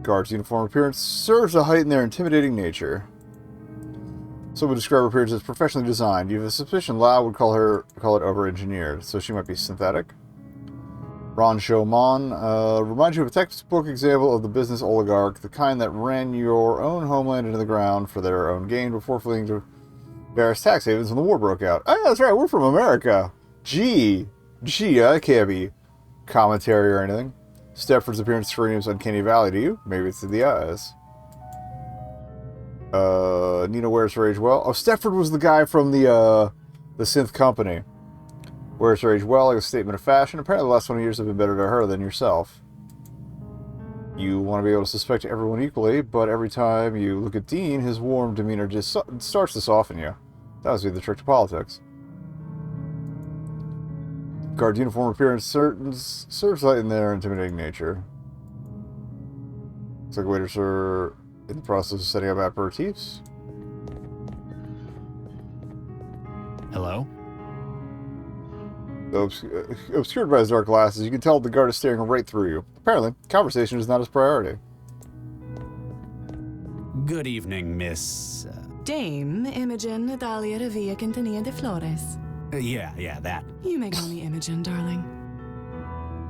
Guard's uniform appearance serves to heighten their intimidating nature. Some would describe her appearance as professionally designed. You have a suspicion Lau would call it over-engineered, so she might be synthetic. Ron Showman reminds you of a textbook example of the business oligarch, the kind that ran your own homeland into the ground for their own gain before fleeing to various tax havens when the war broke out. Oh, yeah, that's right, we're from America. Gee, that can't be commentary or anything. Stepford's appearance screams Uncanny Valley to you. Maybe it's in the eyes. Nina wears her age well. Oh, Stepford was the guy from the synth company. Wears her age well, like a statement of fashion. Apparently the last 20 years have been better to her than yourself. You want to be able to suspect everyone equally, but every time you look at Dean, his warm demeanor just starts to soften you. That must be the trick to politics. Guard uniform appearance serves light in their intimidating nature. Looks like waiters are in the process of setting up aperitifs. Hello? Obscured by his dark glasses, you can tell the guard is staring right through you. Apparently, conversation is not his priority. Good evening, Miss... Dame Imogen Natalia Revilla Quintanilla de Flores. Yeah, that. You may call me Imogen, darling.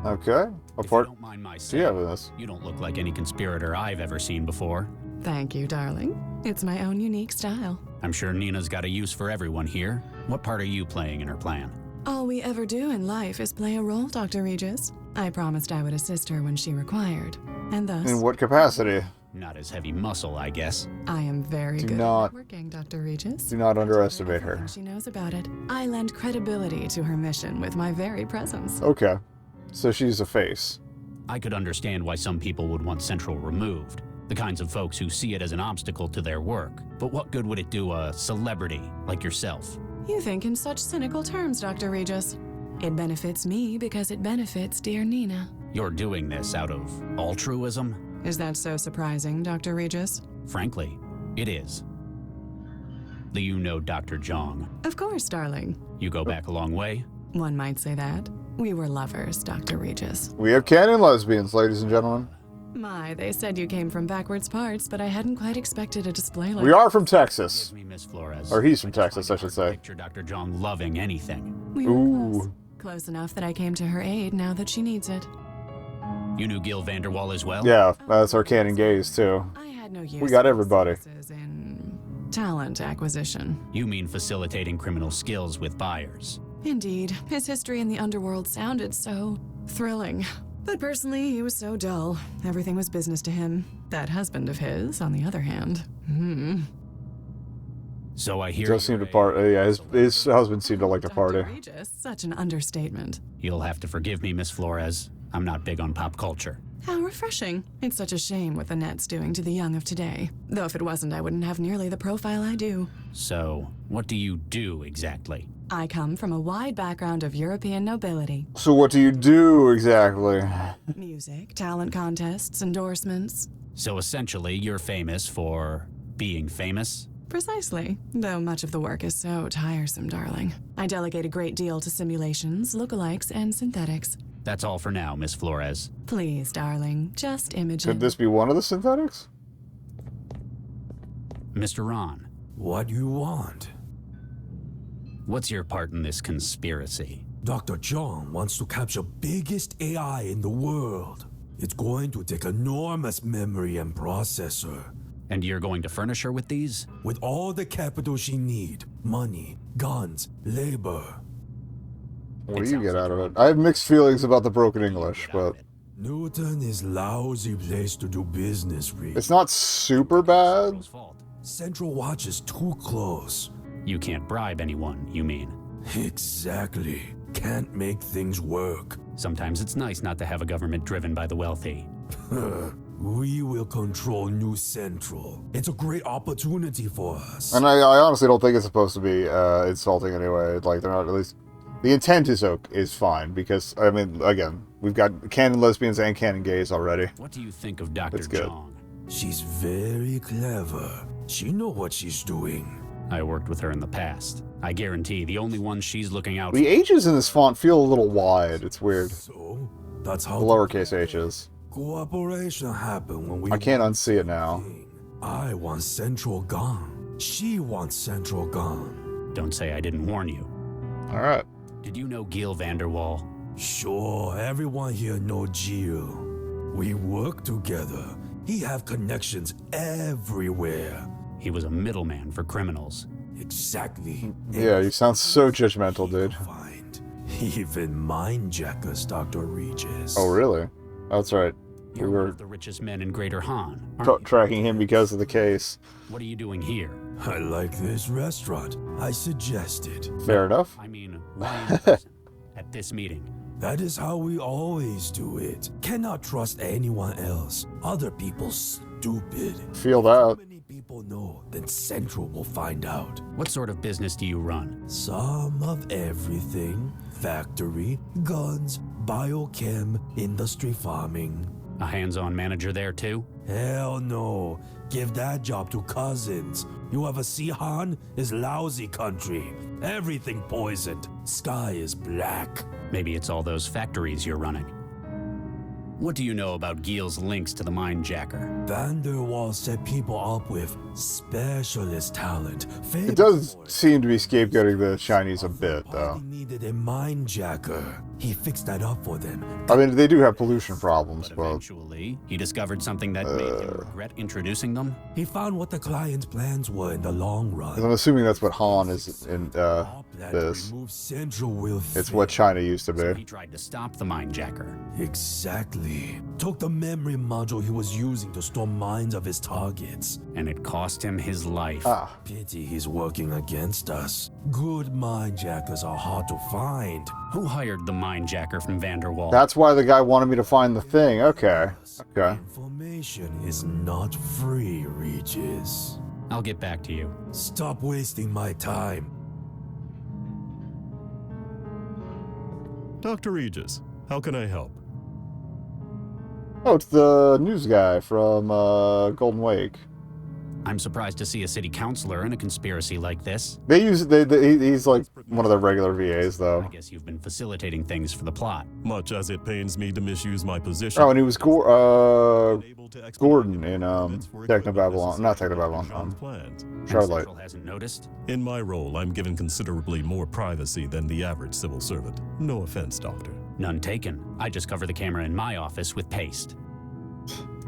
Okay. If you don't mind my saying, this? you don't look like any conspirator I've ever seen before. Thank you, darling. It's my own unique style. I'm sure Nina's got a use for everyone here. What part are you playing in her plan? All we ever do in life is play a role, Dr. Regis. I promised I would assist her when she required. And thus... In what capacity? Not as heavy muscle, I guess. I am very good at working, Dr. Regis. Do not underestimate her. She knows about it. I lend credibility to her mission with my very presence. Okay. So she's a face. I could understand why some people would want Central removed. The kinds of folks who see it as an obstacle to their work. But what good would it do a celebrity like yourself? You think in such cynical terms, Dr. Regis. It benefits me because it benefits dear Nina. You're doing this out of altruism? Is that so surprising, Dr. Regis? Frankly, it is. Do you know Dr. Zhang? Of course, darling. You go back a long way? One might say that. We were lovers, Dr. Regis. We have canon lesbians, ladies and gentlemen. My, they said you came from backwards parts, but I hadn't quite expected a display like... We are from Texas. Excuse me, Miss Flores. Or he's from Texas, I should say. Picture Dr. Zhang loving anything. We were close. Close enough that I came to her aid now that she needs it. You knew Gil Vanderwall as well? Yeah, that's our canon gaze, too. I had no use We got everybody. in talent acquisition. You mean facilitating criminal skills with buyers. Indeed, his history in the underworld sounded so thrilling. But personally, he was so dull. Everything was business to him. That husband of his, on the other hand. So I hear Does seem to party. Yeah, his husband seemed to like to party. Dr. Regis, such an understatement. You'll have to forgive me, Miss Flores. I'm not big on pop culture. How refreshing. It's such a shame what the net's doing to the young of today. Though if it wasn't, I wouldn't have nearly the profile I do. So, what do you do exactly? I come from a wide background of European nobility. So what do you do exactly? Music, talent contests, endorsements. So essentially, you're famous for being famous? Precisely, though much of the work is so tiresome, darling. I delegate a great deal to simulations, lookalikes, and synthetics. That's all for now, Miss Flores. Please, darling, just Imogen. Could this be one of the synthetics? Mr. Ron. What do you want? What's your part in this conspiracy? Dr. Zhang wants to capture biggest AI in the world. It's going to take enormous memory and processor. And you're going to furnish her with these? With all the capital she need, money, guns, labor. What do you get out of it? I have mixed feelings about the broken English, but... Newton is lousy place to do business, Reed. It's not super bad. Central Watch is too close. You can't bribe anyone, you mean? Exactly. Can't make things work. Sometimes it's nice not to have a government driven by the wealthy. We will control New Central. It's a great opportunity for us. And I honestly don't think it's supposed to be insulting anyway. Like, they're not, at least... The intent is fine, because, I mean, again, we've got canon lesbians and canon gays already. What do you think of Dr. Zhang? She's very clever. She knows what she's doing. I worked with her in the past. I guarantee the only one she's looking out for... The H's in this font feel a little wide. It's weird. So, that's how... The lowercase h's. Cooperation happened when we... I can't unsee it now. I want Central gone. She wants Central gone. Don't say I didn't warn you. All right. Did you know Gil Vanderwall? Sure, everyone here know Jill. We work together. He have connections everywhere. He was a middleman for criminals. Exactly. Yeah, you sound so judgmental, dude. Find. Even mindjackers, Dr. Regis. Oh, really? That's right. We You're one were of the richest men in Greater Han, aren't you? tracking him because of the case. What are you doing here? I like this restaurant. I suggested. Fair enough. I mean, why in person? At this meeting. That is how we always do it. Cannot trust anyone else. Other people stupid. Feel How that. many people know, then Central will find out. What sort of business do you run? Some of everything. Factory, guns, biochem, industry farming. A hands-on manager there too? Hell no. Give that job to cousins. You ever see Han? Is lousy country. Everything poisoned. Sky is black. Maybe it's all those factories you're running. What do you know about Gil's links to the Mindjacker? Vanderwall set people up with specialist talent. It does seem to be scapegoating the Chinese a bit, though. He needed a mindjacker. He fixed that up for them. I mean, they do have pollution problems, But but eventually, he discovered something that made him regret introducing them? He found what the client's plans were in the long run. I'm assuming that's what Han is in Up that this. remove Central will It's fail. what China used to So be. he tried to stop the Mindjacker. Exactly. Took the memory module he was using to store minds of his targets. And it cost him his life. Ah, Pity he's working against us. Good mindjackers are hard to find. Who hired the Mindjacker from Vanderwall? that's why the guy wanted me to find the thing. Okay. Okay. Information is not free, Regis. I'll get back to you. Stop wasting my time. Dr. Regis, how can I help? Oh, it's the news guy from Golden Wake. I'm surprised to see a city councilor in a conspiracy like this. They use he's like one of their regular VAs, though. I guess you've been facilitating things for the plot. Much as it pains me to misuse my position. Oh, and he was Able to expedite Gordon the in documents for equipment Technobabylon, not necessary for Technobabylon, Sean's plans. And Charlotte. Central hasn't noticed? In my role, I'm given considerably more privacy than the average civil servant. No offense, Doctor. None taken. I just cover the camera in my office with paste.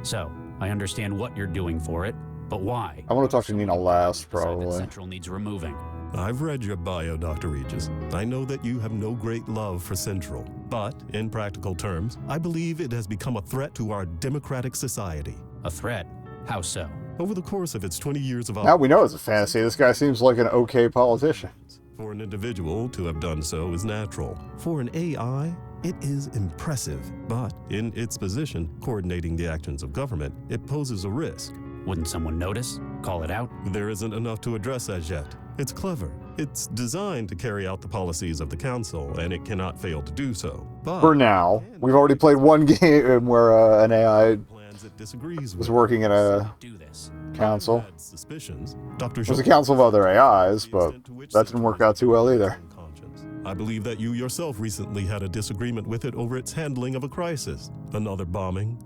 So, I understand what you're doing for it, but why? I want to talk to Nina last, Decide that probably. Central needs removing. I've read your bio, Dr. Regis. I know that you have no great love for Central, but in practical terms, I believe it has become a threat to our democratic society. A threat? How so? Over the course of its 20 years of Now we know it's a fantasy. This guy seems like an okay politician. For an individual to have done so is natural. For an AI, it is impressive, but in its position, coordinating the actions of government, it poses a risk. Wouldn't someone notice? Call it out? There isn't enough to address as yet. It's clever. It's designed to carry out the policies of the council, and it cannot fail to do so. But For now, we've already played one game where an AI plans it disagrees was with. working in a Do this. council. Had suspicions. Dr. It was a Schultz council of other AIs, the but extent to which that didn't work out too well either. conscience. I believe that you yourself recently had a disagreement with it over its handling of a crisis. Another bombing.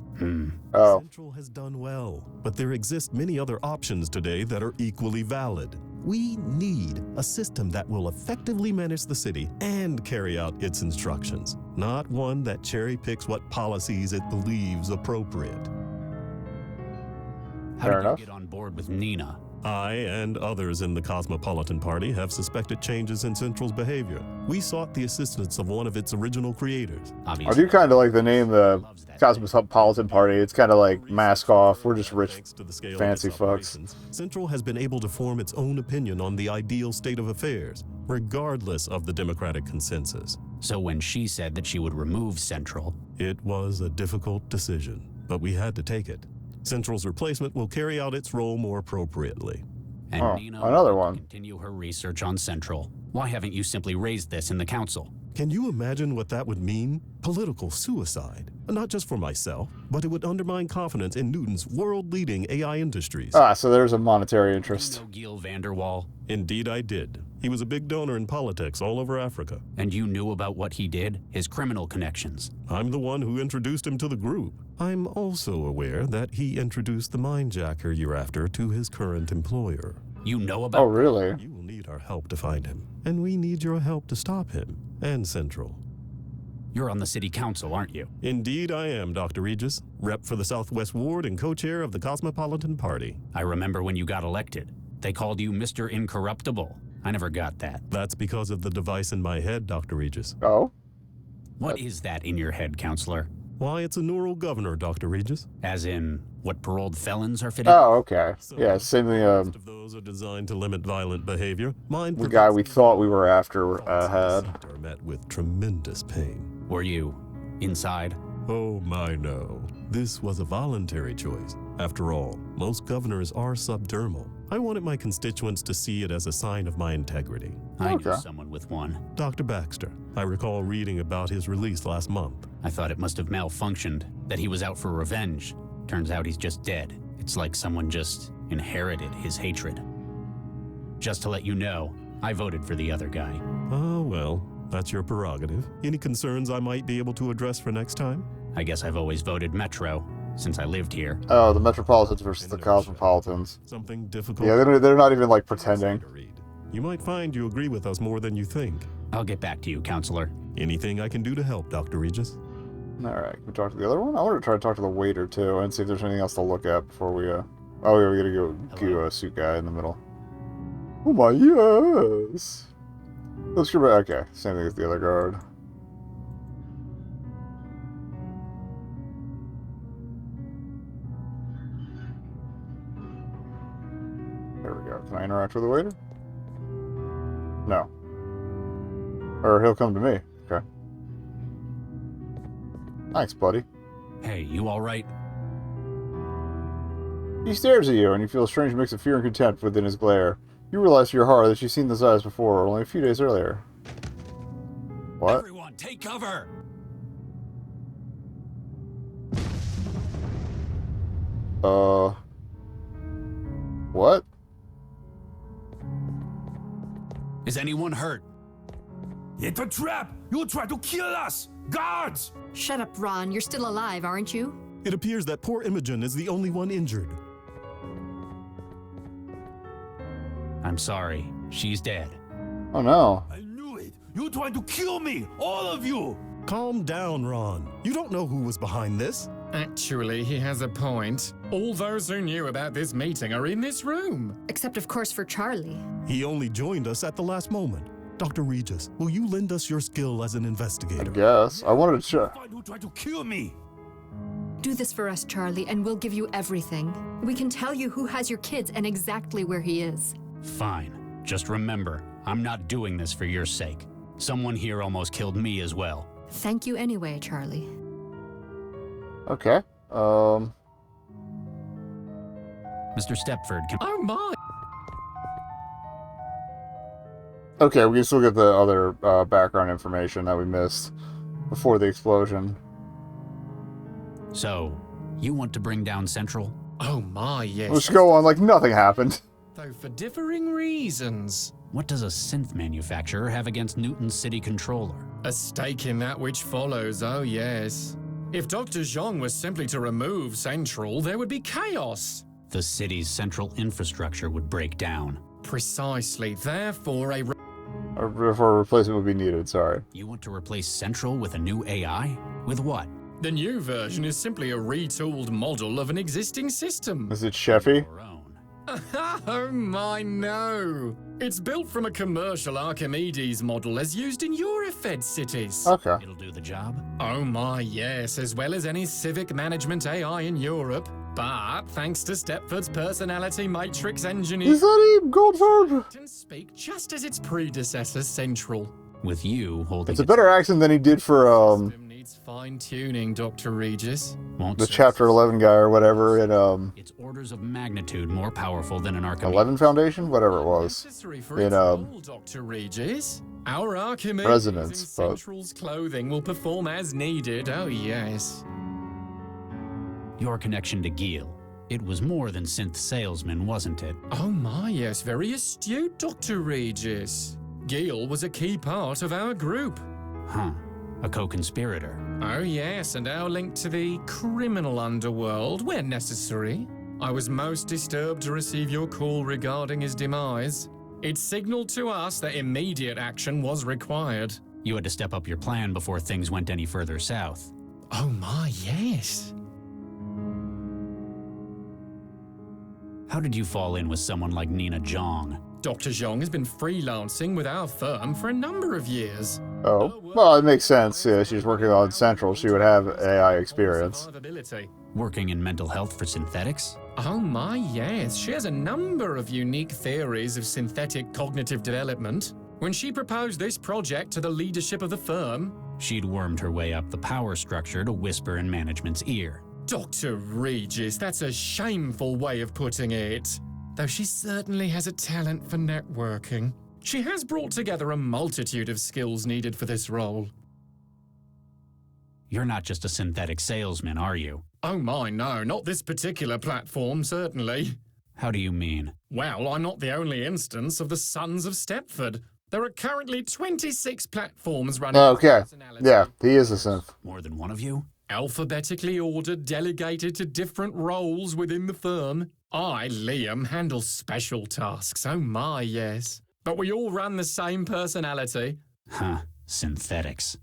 Oh, Central has done well, but there exist many other options today that are equally valid. We need a system that will effectively manage the city and carry out its instructions, not one that cherry picks what policies it believes appropriate. How Fair did enough. you get on board with Nina? I and others in the Cosmopolitan Party have suspected changes in Central's behavior. We sought the assistance of one of its original creators. I Obviously. do kind of like the name, the Cosmopolitan Party. It's kind of like mask off. We're just rich, Thanks to the scale of fancy its fucks. operations, Central has been able to form its own opinion on the ideal state of affairs, regardless of the democratic consensus. So when she said that she would remove Central, It was a difficult decision, but we had to take it. Central's replacement will carry out its role more appropriately. and Oh, Nina another will one. continue her research on Central, why haven't you simply raised this in the council? Can you imagine what that would mean? Political suicide. Not just for myself, but it would undermine confidence in Newton's world-leading AI industries. So there's a monetary You interest. know Gil Vanderwall? Indeed I did. He was a big donor in politics all over Africa. And you knew about what he did? His criminal connections? I'm the one who introduced him to the group. I'm also aware that he introduced the mindjacker you're after to his current employer. You know about... Oh, really? You will need our help to find him, and we need your help to stop him, and Central. You're on the city council, aren't you? Indeed I am, Dr. Regis, rep for the Southwest Ward and co-chair of the Cosmopolitan Party. I remember when you got elected. They called you Mr. Incorruptible. I never got that. That's because of the device in my head, Dr. Regis. Oh? What is that in your head, counselor? Why, it's a neural governor, Dr. Regis. As in, what paroled felons are fitted? Oh, okay. So, Yeah, same thing, most of those are designed to limit violent behavior. Mine the guy we prevents thought we were after thoughts of had. deceit are met with tremendous pain. Were you inside? Oh my no. This was a voluntary choice. After all, most governors are subdermal. I wanted my constituents to see it as a sign of my integrity. I knew Okay. someone with one. Dr. Baxter, I recall reading about his release last month. I thought it must have malfunctioned, that he was out for revenge. Turns out he's just dead. It's like someone just inherited his hatred. Just to let you know, I voted for the other guy. Oh well, that's your prerogative. Any concerns I might be able to address for next time? I guess I've always voted Metro, since I lived here. Oh, the Metropolitans versus the Cosmopolitans. Something difficult? Yeah, they're not even, like, pretending. to read. You might find you agree with us more than you think. I'll get back to you, counselor. Anything I can do to help, Dr. Regis? Alright, can we talk to the other one? I want to try to talk to the waiter, too, and see if there's anything else to look at before we, Oh, yeah, we gotta go to a suit guy in the middle. Oh my, yes! Let's go back. Okay, same thing as the other guard. There we go. Can I interact with the waiter? No. Or he'll come to me. Okay. Thanks, buddy. Hey, you alright? He stares at you, and you feel a strange mix of fear and contempt within his glare. You realize to your horror that you've seen those eyes before, only a few days earlier. What? Everyone, take cover! What? Is anyone hurt? It's a trap! You'll try to kill us! Guards! Shut up, Ron. You're still alive, aren't you? It appears that poor Imogen is the only one injured. I'm sorry. She's dead. Oh no. I knew it! You're trying to kill me! All of you! Calm down, Ron. You don't know who was behind this. Actually, he has a point. All those who knew about this meeting are in this room. Except, of course, for Charlie. He only joined us at the last moment. Dr. Regis, will you lend us your skill as an I investigator? guess. I wanted to check. Find who tried to kill me! Do this for us, Charlie, and we'll give you everything. We can tell you who has your kids and exactly where he is. Fine. Just remember, I'm not doing this for your sake. Someone here almost killed me as well. Thank you anyway, Charlie. Okay. Mr. Stepford, can... Oh my! Okay, we can still get the other background information that we missed before the explosion. So, you want to bring down Central? Oh my, yes. Let's go on like nothing happened. Though for differing reasons. What does a synth manufacturer have against Newton's city controller? A stake in that which follows, oh yes. If Dr. Zhang was simply to remove Central, there would be chaos. The city's central infrastructure would break down. Precisely, therefore For a replacement would be needed, sorry. You want to replace Central with a new AI? With what? the new version is simply a retooled model of an existing system. Is it Sheffy? Your own. Oh my, no. It's built from a commercial Archimedes model as used in Eurofed cities. Okay. It'll do the job? Oh my, yes, as well as any civic management AI in Europe. But thanks to Stepford's personality matrix engineer, Is that him, Goldfarb? can speak just as its predecessor, Central. With you holding It's a better accent than he did for System needs fine-tuning, Dr. Regis. won't the serve. Chapter 11 guy or whatever in It's orders of magnitude more powerful than an Archimedes. 11 Foundation, whatever it was. Necessary for In, its role, Dr. Regis. Our Archimedes Resonance, in but- Central's clothing will perform as needed, oh yes. Your connection to Gil. It was more than synth salesman, wasn't it? Oh my, yes, very astute, Dr. Regis. Gil was a key part of our group. Huh. A co-conspirator. Oh yes, and our link to the criminal underworld where necessary. I was most disturbed to receive your call regarding his demise. It signaled to us that immediate action was required. You had to step up your plan before things went any further south. Oh my, yes. How did you fall in with someone like Nina Zhang? Dr. Zhang has been freelancing with our firm for a number of years. Oh, well, it makes sense. Yeah, she's working on Central. She would have AI experience. Working in mental health for synthetics? Oh my, yes. She has a number of unique theories of synthetic cognitive development. When she proposed this project to the leadership of the firm, She'd wormed her way up the power structure to whisper in management's ear. Dr. Regis, that's a shameful way of putting it. Though she certainly has a talent for networking. She has brought together a multitude of skills needed for this role. You're not just a synthetic salesman, are you? Oh my, no, not this particular platform, certainly. How do you mean? Well, I'm not the only instance of the Sons of Stepford. There are currently 26 platforms running. Okay. Yeah, he is a synth. More than one of you? Alphabetically ordered, delegated to different roles within the firm. I, Liam, handle special tasks. Oh my, yes. But we all run the same personality. Huh. Synthetics.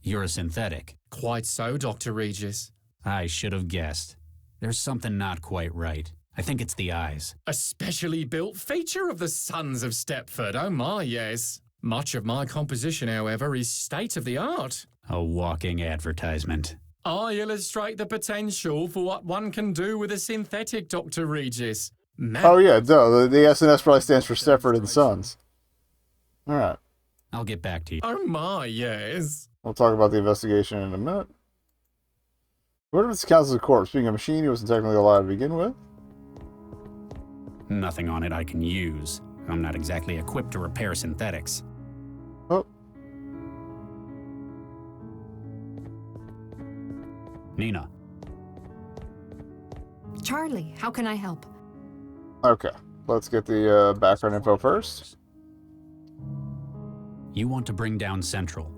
You're a synthetic. Quite so, Dr. Regis. I should have guessed. There's something not quite right. I think it's the eyes. A specially built feature of the Sons of Stepford. Oh my, yes. Much of my composition, however, is state-of-the-art. A walking advertisement. I illustrate the potential for what one can do with a synthetic, Dr. Regis. Oh yeah, duh. The SNS probably stands for Stepford and Sons. Alright. I'll get back to you. Oh my, yes. We'll talk about the investigation in a minute. What if this counts as a corpse? Being a machine, he wasn't technically alive to begin with. Nothing on it I can use. I'm not exactly equipped to repair synthetics. Oh. Nina. Charlie, how can I help? Okay. Let's get the background info first. You want to bring down Central.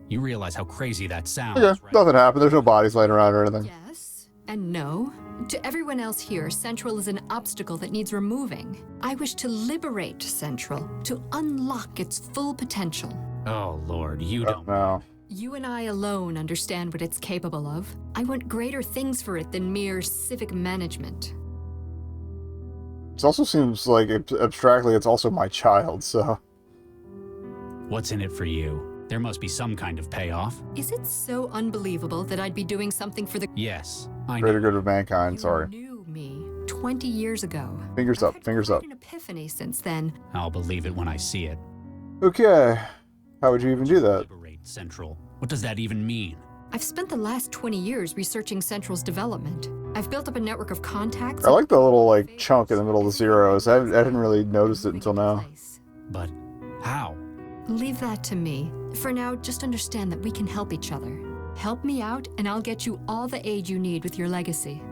You realize how crazy that sounds, Okay, right? nothing happened. There's no bodies laying around or anything. Yes and no. To everyone else here, Central is an obstacle that needs removing. I wish to liberate Central, to unlock its full potential. Oh, Lord, you Oh, don't. no. You and I alone understand what it's capable of. I want greater things for it than mere civic management. It also seems like, abstractly, it's also my child, so... What's in it for you? There must be some kind of payoff. Is it so unbelievable that I'd be doing something for the Yes, I Greater know. good of mankind, sorry. You knew me 20 years ago. Fingers I've up, had fingers quite up. an epiphany since then. I'll believe it when I see it. Okay. How would you even do that? Liberate Central. What does that even mean? I've spent the last 20 years researching Central's development. I've built up a network of contacts. I like the little, like, chunk in the middle of the zeros. I hadn't really noticed it until now. But how? Leave that to me. For now, just understand that we can help each other. Help me out, and I'll get you all the aid you need with your legacy.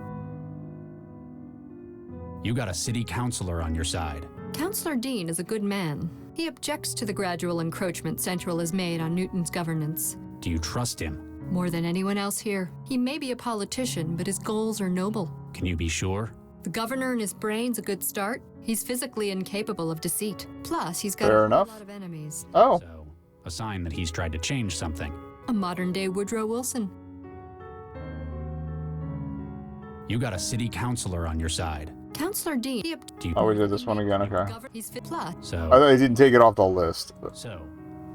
You got a city councilor on your side. Councillor Dean is a good man. He objects to the gradual encroachment Central has made on Newton's governance. Do you trust him? More than anyone else here. He may be a politician, but his goals are noble. Can you be sure? The governor and his brain's a good start. He's physically incapable of deceit. Plus, he's got Fair a enough. lot of enemies. Oh. So, a sign that he's tried to change something. A modern-day Woodrow Wilson. You got a city councilor on your side. Councillor Dean. Do you... Oh, we did this one again, okay. He's plus. I So, thought they didn't take it off the list. But...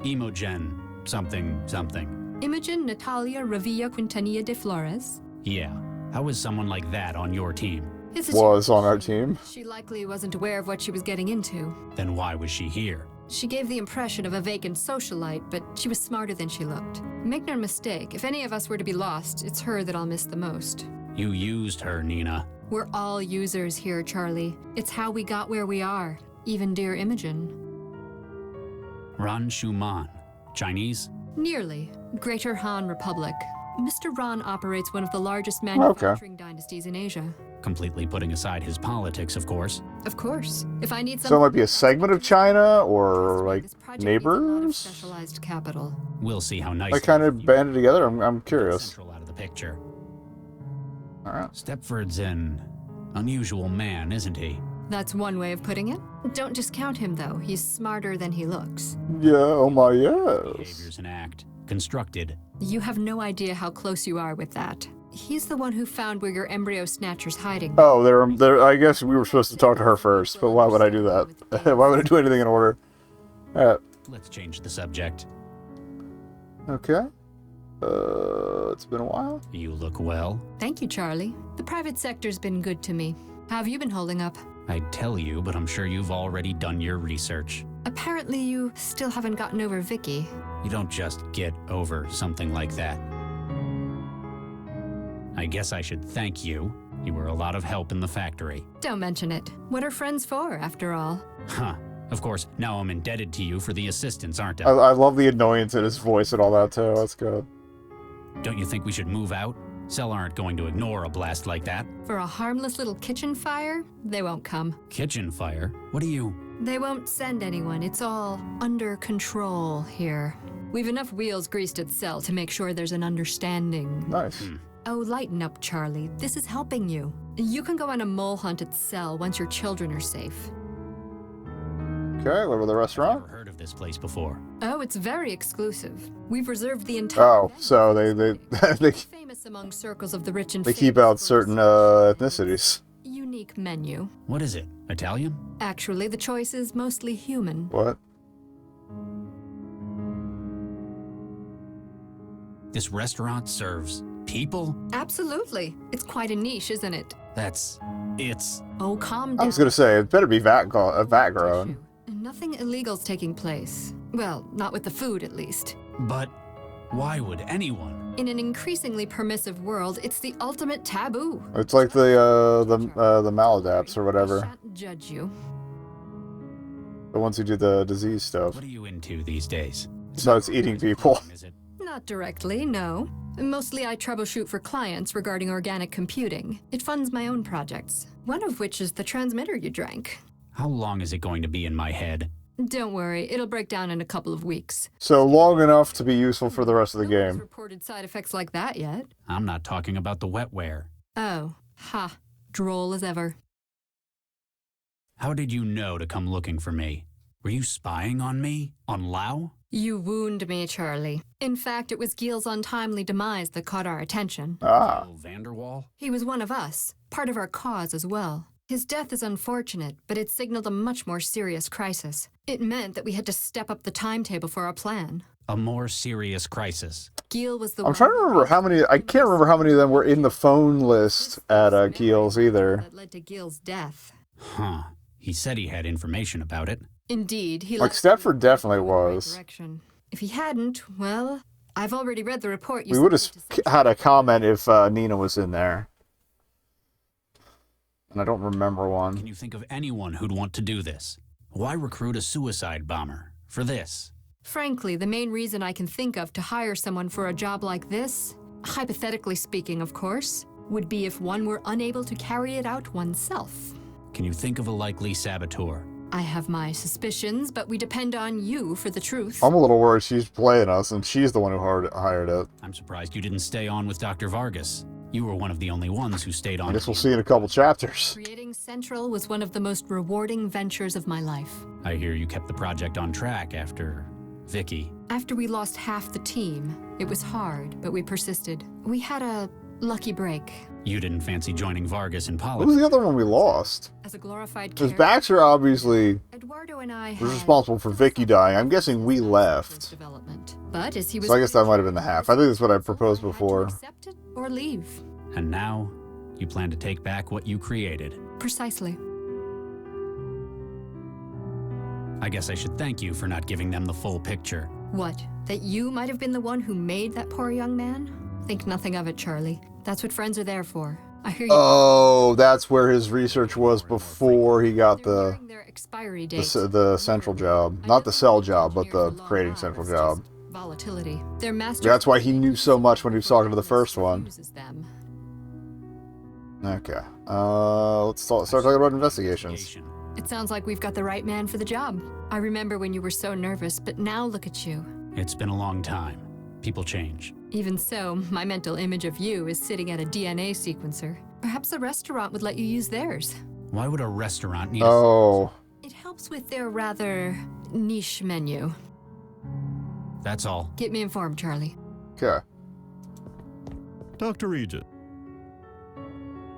Imogen something something. Imogen Natalia Revilla Quintanilla de Flores. Yeah. How is someone like that on your team? Was on our team. She likely wasn't aware of what she was getting into. Then why was she here? She gave the impression of a vacant socialite, but she was smarter than she looked. Make no mistake, if any of us were to be lost, it's her that I'll miss the most. You used her, Nina. We're all users here, Charlie. It's how we got where we are, even dear Imogen. Ran Shuman. Chinese? Nearly. Greater Han Republic. Mr. Ran operates one of the largest manufacturing dynasties in Asia. Completely putting aside his politics, of course. Of course. If I need So it something, might be a segment of China or like this project needs a lot of neighbors. specialized capital. We'll see how nice. Like kind of banded together. I'm curious. Central out of the picture. All right. Stepford's an unusual man, isn't he? That's one way of putting it. Don't discount him, though. He's smarter than he looks. Yeah. Oh my yes. Behavior's an act, constructed. You have no idea how close you are with that. He's the one who found where your embryo snatcher's hiding. Oh, there. I guess we were supposed to talk to her first, but why would I do that? Why would I do anything in order? All right. Let's change the subject. Okay. It's been a while. You look well. Thank you, Charlie. The private sector's been good to me. How have you been holding up? I'd tell you, but I'm sure you've already done your research. Apparently you still haven't gotten over Vicky. You don't just get over something like that. I guess I should thank you. You were a lot of help in the factory. Don't mention it. What are friends for, after all? Huh. Of course, now I'm indebted to you for the assistance, aren't I? I love the annoyance in his voice and all that too. That's good. Don't you think we should move out? Cell aren't going to ignore a blast like that. For a harmless little kitchen fire, they won't come. Kitchen fire? What do you... They won't send anyone. It's all under control here. We've enough wheels greased at Cell to make sure there's an understanding. Nice. Oh, lighten up, Charlie. This is helping you. You can go on a mole hunt at Cell once your children are safe. Okay, what about the restaurant? Never heard of this place before. Oh, it's very exclusive. We've reserved the entire... Oh, so they famous among circles of the rich and they keep famous out for certain its ethnicities. unique menu. What is it? Italian? Actually, the choice is mostly human. What? This restaurant serves people? Absolutely. It's quite a niche, isn't it? It's... Oh, calm I down. was gonna say it better be vat grown. Nothing illegal's taking place. Well, not with the food, at least. But why would anyone? In an increasingly permissive world, it's the ultimate taboo. It's like the maladapts or I whatever. shan't judge you. The ones who do the disease stuff. What are you into these days? So it's eating people. Is it? Not directly, no. Mostly I troubleshoot for clients regarding organic computing. It funds my own projects, one of which is the transmitter you drank. How long is it going to be in my head? Don't worry, it'll break down in a couple of weeks. So long enough to be useful for the rest of the No one's game. reported side effects like that yet. I'm not talking about the wetware. Oh, ha. Droll as ever. How did you know to come looking for me? Were you spying on me? On Lao? You wound me, Charlie. In fact, it was Giel's untimely demise that caught our attention. Ah. Bill Vanderwall? He was one of us, part of our cause as well. His death is unfortunate, but it signaled a much more serious crisis. It meant that we had to step up the timetable for our plan. A more serious crisis. Giel was the I'm trying to remember how many. I can't remember how many of them were in the phone list at Giel's either. that led to Giel's death. Huh. He said he had information about it. Indeed, he Like left Stepford definitely in the right was. direction. If he hadn't, well, I've already read the report you We would have submitted to had a comment if Nina was in there. And I don't remember Can one. you think of anyone who'd want to do this? Why recruit a suicide bomber for this? Frankly, the main reason I can think of to hire someone for a job like this, hypothetically speaking, of course, would be if one were unable to carry it out oneself. Can you think of a likely saboteur? I have my suspicions, but we depend on you for the truth. I'm a little worried she's playing us, and she's the one who hired it. I'm surprised you didn't stay on with Dr. Vargas. You were one of the only ones who stayed on. I guess we'll see in a couple chapters. Creating Central was one of the most rewarding ventures of my life. I hear you kept the project on track after Vicky. After we lost half the team, it was hard, but we persisted. We had a lucky break. You didn't fancy joining Vargas in What was politics. the other one we lost? As a glorified Because character, Baxter obviously Eduardo and I was had responsible for Vicky dying. I'm guessing we left. development. But as he was So I guess that might have been the half. I think that's what I proposed I had to before. accept it or leave. And now, you plan to take back what you created. Precisely. I guess I should thank you for not giving them the full picture. What? That you might have been the one who made that poor young man? Think nothing of it, Charlie. That's what friends are there for. I hear you. Oh, that's where his research was before he got They're the nearing their expiry date. the central job. Not the cell job, but the creating central job. Volatility. Their master. That's why he knew so much when he was talking to the first one. Uses them. Okay. Let's start talking about investigations. It sounds like we've got the right man for the job. I remember when you were so nervous, but now look at you. It's been a long time. People change. Even so, my mental image of you is sitting at a DNA sequencer. Perhaps a restaurant would let you use theirs. Why would a restaurant need Oh. It helps with their rather niche menu. That's all. Keep me informed, Charlie. Okay. Dr. Regis,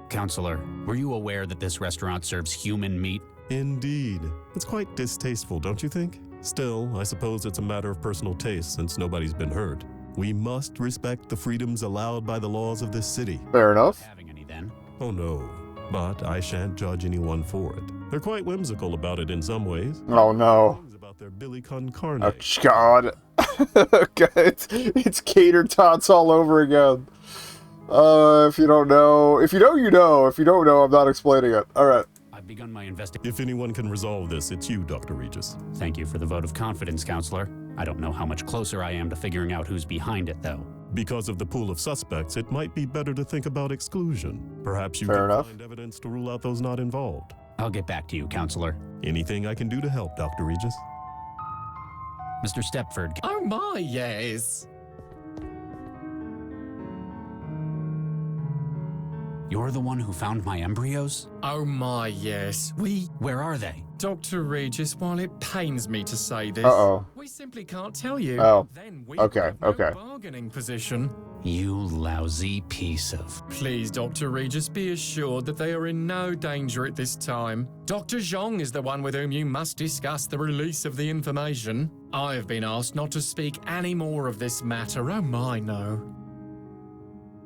Counselor, were you aware that this restaurant serves human meat? indeed. It's quite distasteful, don't you think? Still, I suppose it's a matter of personal taste since nobody's been hurt. We must respect the freedoms allowed by the laws of this city. Fair enough. Having any then? Oh no, but I shan't judge anyone for it. They're quite whimsical about it in some ways. Oh no. Things about their Billy con carne. Oh god. Okay, it's catered tots all over again. If you don't know, if you know, you know. If you don't know, I'm not explaining it. All right. I've begun my investigation. If anyone can resolve this, it's you, Dr. Regis. Thank you for the vote of confidence, Counselor. I don't know how much closer I am to figuring out who's behind it, though. Because of the pool of suspects, it might be better to think about exclusion. Perhaps you Fair can enough. find evidence to rule out those not involved. I'll get back to you, Counselor. Anything I can do to help, Dr. Regis? Mr. Stepford, Oh my, yes. you're the one who found my embryos? Oh my, yes. Where are they? Dr. Regis, while it pains me to say this, Uh-oh. we simply can't tell you. Oh. Then we Okay, have no okay. bargaining position. You lousy piece of... Please, Dr. Regis, be assured that they are in no danger at this time. Dr. Zhong is the one with whom you must discuss the release of the information. I have been asked not to speak any more of this matter. Oh my, no.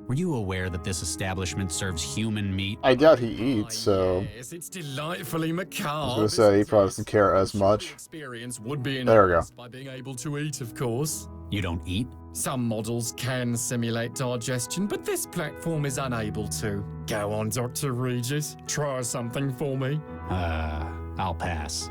Were you aware that this establishment serves human meat? I doubt he eats, so Yes, it's delightfully macabre. I was gonna say he probably doesn't care as much. Experience would be There we go. enhanced by being able to eat, of course. You don't eat? Some models can simulate digestion, but this platform is unable to. Go on, Dr. Regis. Try something for me. I'll pass.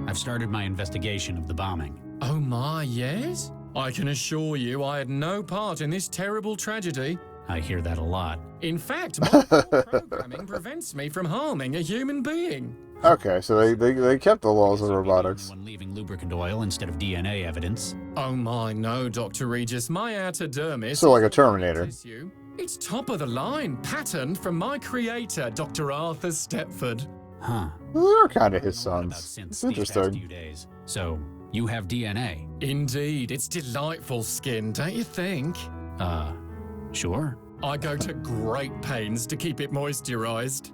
I've started my investigation of the bombing. Oh my, yes? I can assure you I had no part in this terrible tragedy. I hear that a lot. In fact, my poor programming prevents me from harming a human being. okay, so they kept the laws of So robotics. When leaving lubricant oil instead of DNA evidence. Oh my, no, Dr. Regis. My outer dermis... So like a Terminator. Tissue. It's top of the line, patterned from my creator, Dr. Arthur Stepford. Huh. They're kind of his About sons. since It's these past few interesting. days. So, you have DNA? Indeed, it's delightful skin, don't you think? Sure. I go to great pains to keep it moisturized.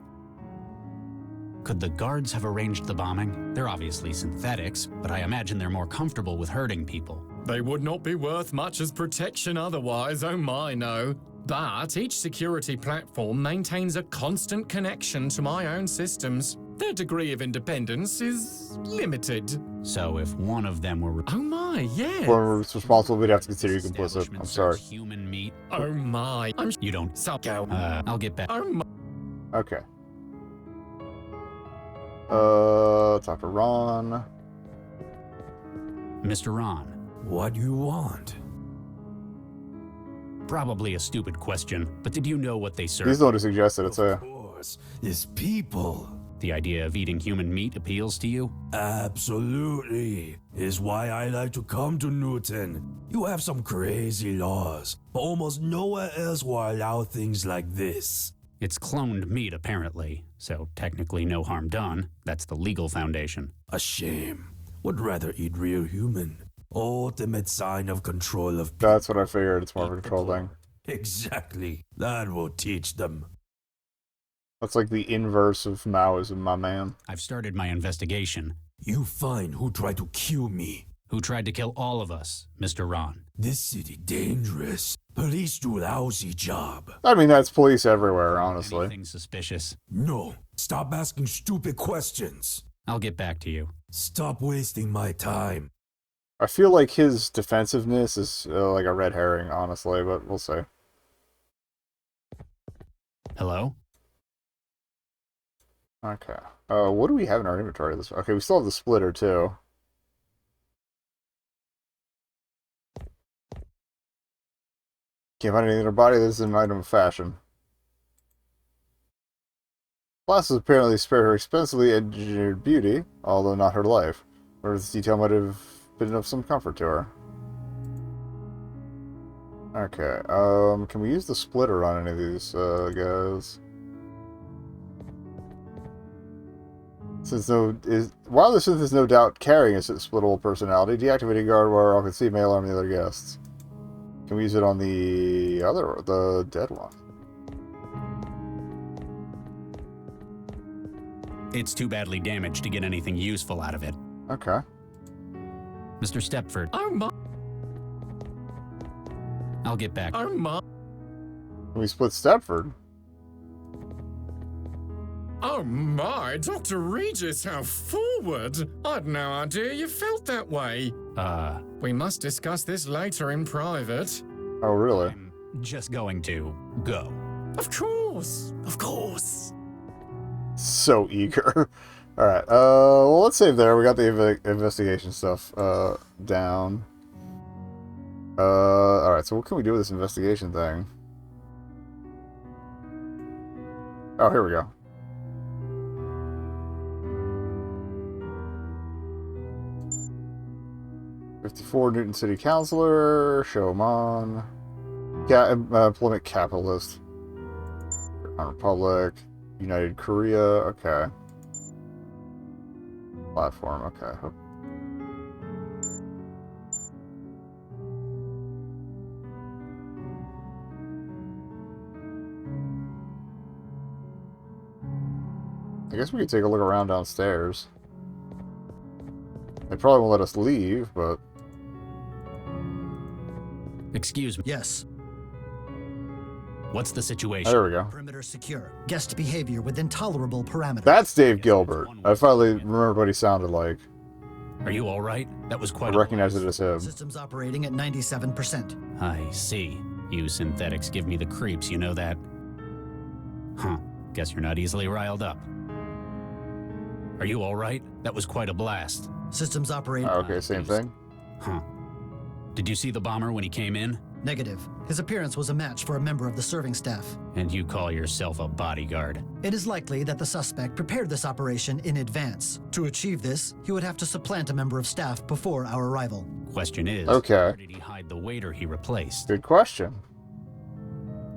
Could the guards have arranged the bombing? They're obviously synthetics, but I imagine they're more comfortable with hurting people. They would not be worth much as protection otherwise, oh my, no. But each security platform maintains a constant connection to my own systems. Their degree of independence is limited. So if one of them were... Oh my, yes. Whoever's responsible, we'd have to consider you complicit. establishment I'm sorry. serves human meat. Oh my. You don't... Go. I'll get back. Oh my. Okay. Dr. Ron. Mr. Ron, What do you want? probably a stupid question, but did you know what they serve? He's the one who suggested it, so Of course, it's people. The idea of eating human meat appeals to you? Absolutely. Is why I like to come to Newton. You have some crazy laws, but almost nowhere else will allow things like this. It's cloned meat, apparently, so technically no harm done. That's the legal foundation. A shame. Would rather eat real human. Ultimate sign of control of people. that's what I figured. It's more of a control thing. Exactly. That will teach them. That's like the inverse of Maoism, my man. I've started my investigation. You find who tried to kill me. Who tried to kill all of us, Mr. Ron? This city dangerous. Police do lousy job. I mean, that's police everywhere, honestly. Anything suspicious? No, stop asking stupid questions. I'll get back to you. Stop wasting my time. I feel like his defensiveness is like a red herring, honestly, but we'll see. Hello? Okay. What do we have in our inventory? Okay, we still have the splitter, too. Can't find anything in our body that's an item of fashion. Glasses apparently spare her expensively engineered beauty, although not her life. Or this detail might have been of some comfort to her. Okay, can we use the splitter on any of these, guys? While the synth is no doubt carrying a splittable personality, deactivating guard wire can see mail on the other guests. Can we use it on the dead one? It's too badly damaged to get anything useful out of it. Okay. Mr. Stepford, Oh my! I'll get back. Oh my! Can we split Stepford? Oh my! Dr. Regis, how forward! I'd no idea you felt that way. We must discuss this later in private. Oh, really? I'm just going to go. Of course! Of course! So eager. Alright, well, let's save there. We got the investigation stuff, down. Alright, so what can we do with this investigation thing? Oh, here we go. "54 Newton City Councilor, show 'em on. Employment capitalist. Republic, United Korea, okay. Platform, okay. I guess we could take a look around downstairs. They probably won't let us leave, but... Excuse me. Yes. What's the situation? There we go. Perimeter secure. Guest behavior within tolerable parameters. That's Dave Gilbert. I finally remembered what he sounded like. Are you all right? That was I quite. recognize it as him. Systems operating at 97%. I see. You synthetics give me the creeps, you know that? Huh. Guess you're not easily riled up. Are you all right? That was quite a blast. Systems operating. Oh, okay, same thing. Huh. Did you see the bomber when he came in? Negative. His appearance was a match for a member of the serving staff. And you call yourself a bodyguard? It is likely that the suspect prepared this operation in advance. To achieve this, he would have to supplant a member of staff before our arrival. Question is, Okay. where did he hide the waiter he replaced? Good question.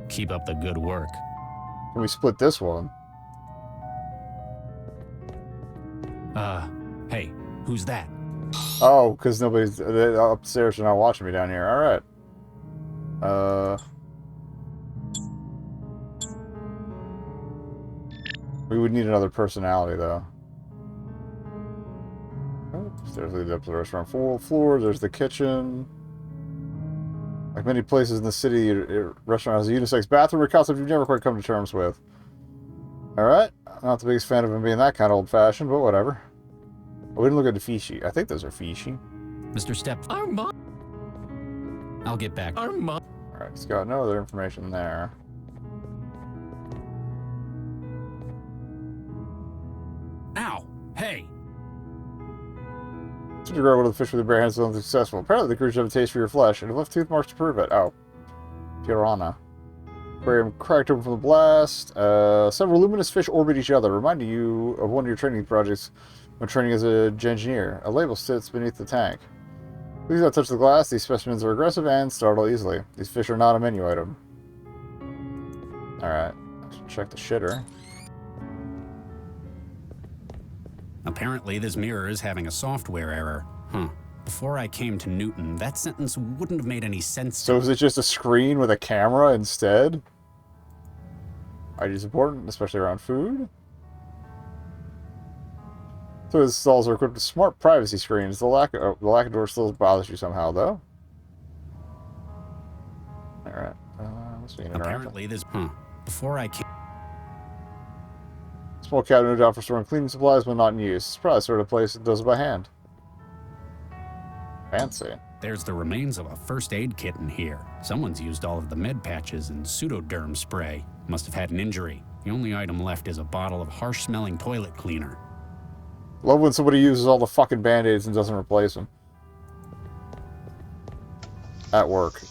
Keep up the good work. Can we split this one? Hey, who's that? Oh, because nobody's upstairs. Are not watching me down here. All right. We would need another personality, though. Oh, stairs lead up to the restaurant floor. There's the kitchen. Like many places in the city, a restaurant has a unisex bathroom, a concept you've never quite come to terms with. Alright. Not the biggest fan of him being that kind of old-fashioned, but whatever. Oh, we didn't look at the fee sheet. I think those are fee sheet. Mr. Step. Oh my! I'll get back. Oh my! Alright, it's got no other information there. Ow! Hey! To grow one of the fish with the bare hands is unsuccessful. Apparently the creatures have a taste for your flesh, and have left tooth marks to prove it. Oh. Piranha. Aquarium cracked open from the blast. Several luminous fish orbit each other, reminding you of one of your training projects when training as an engineer. A label sits beneath the tank. Please don't touch the glass. These specimens are aggressive and startle easily. These fish are not a menu item. Alright. Let's check the shitter. Apparently, this mirror is having a software error. Huh. Before I came to Newton, that sentence wouldn't have made any sense. So is it just a screen with a camera instead? ID is important, especially around food. So his stalls are equipped with smart privacy screens. The lack of door still bothers you somehow, though. Alright. Let's see. Apparently, this. Huh. Before I came. Small cabinet, no doubt, for storing cleaning supplies when not in use. It's probably the sort of place that does it by hand. Fancy. There's the remains of a first aid kit in here. Someone's used all of the med patches and pseudoderm spray. Must have had an injury. The only item left is a bottle of harsh-smelling toilet cleaner. Love when somebody uses all the fucking band-aids and doesn't replace them. At work.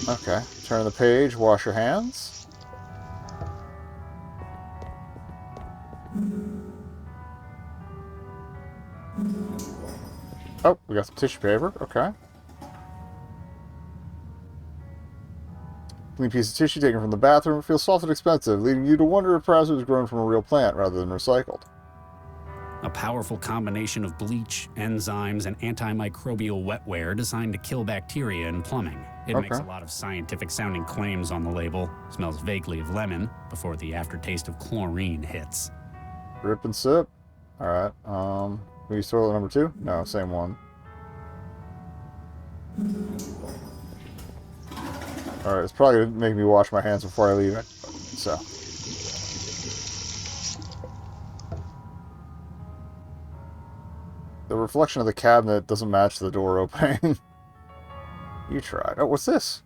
Okay. Turn the page, wash your hands. Oh, we got some tissue paper. Okay. Clean piece of tissue taken from the bathroom. It feels soft and expensive, leading you to wonder if perhaps it was grown from a real plant rather than recycled. A powerful combination of bleach, enzymes, and antimicrobial wetware designed to kill bacteria in plumbing. It makes a lot of scientific-sounding claims on the label. Smells vaguely of lemon before the aftertaste of chlorine hits. Rip and sip. Alright, we use toilet number 2? No, same one. Alright, it's probably going to make me wash my hands before I leave it. So. The reflection of the cabinet doesn't match the door opening. You tried. Oh, what's this?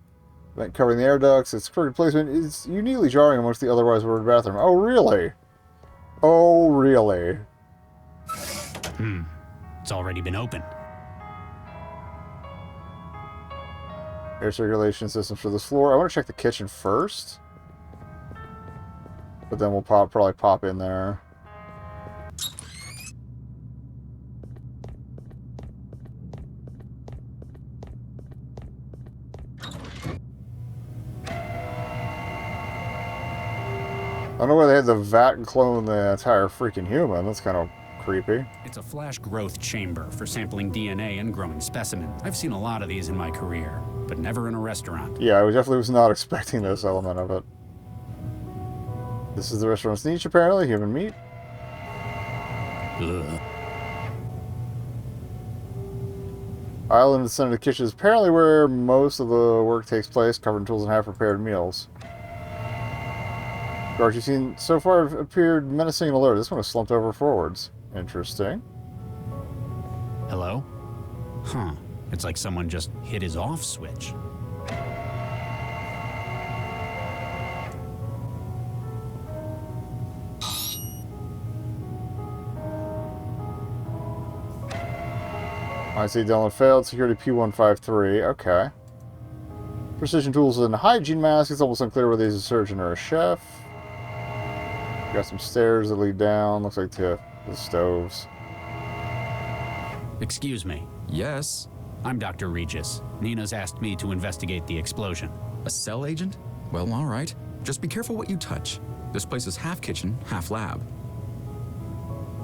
Vent covering the air ducts. Its crooked placement is uniquely jarring amongst the otherwise ordered bathroom. Oh, really? Oh, really? It's already been opened. Air circulation systems for this floor. I want to check the kitchen first. But then we'll probably pop in there. I don't know why they had the vat and clone the entire freaking human. That's kind of creepy. It's a flash growth chamber for sampling DNA and growing specimens. I've seen a lot of these in my career, but never in a restaurant. Yeah, I definitely was not expecting this element of it. This is the restaurant's niche, apparently. Human meat. Ugh. Island in the center of the kitchen is apparently where most of the work takes place, covered in tools and half-prepared meals. Guards you've seen so far have appeared menacing and alert. This one is slumped over forwards. Interesting. Hello? Huh. It's like someone just hit his off switch. I see Dylan failed. Security P153. Okay. Precision tools and hygiene mask. It's almost unclear whether he's a surgeon or a chef. Got some stairs that lead down. Looks like to the stoves. Excuse me. Yes. I'm Dr. Regis. Nina's asked me to investigate the explosion. A cell agent? Well, all right. Just be careful what you touch. This place is half kitchen, half lab.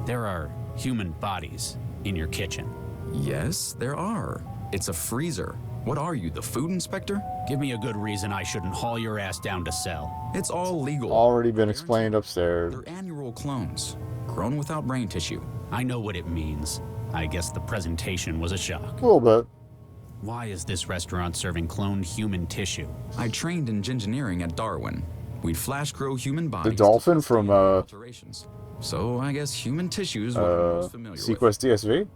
There are human bodies in your kitchen. Yes, there are. It's a freezer. What are you, the food inspector? Give me a good reason I shouldn't haul your ass down to cell. It's all legal. Already been explained upstairs. They're annual clones, grown without brain tissue. I know what it means. I guess the presentation was a shock. A little bit. Why is this restaurant serving cloned human tissue? I trained in engineering at Darwin. We'd flash grow human bodies. The dolphin from, alterations. So I guess human tissue is what I'm most familiar Sequest DSV?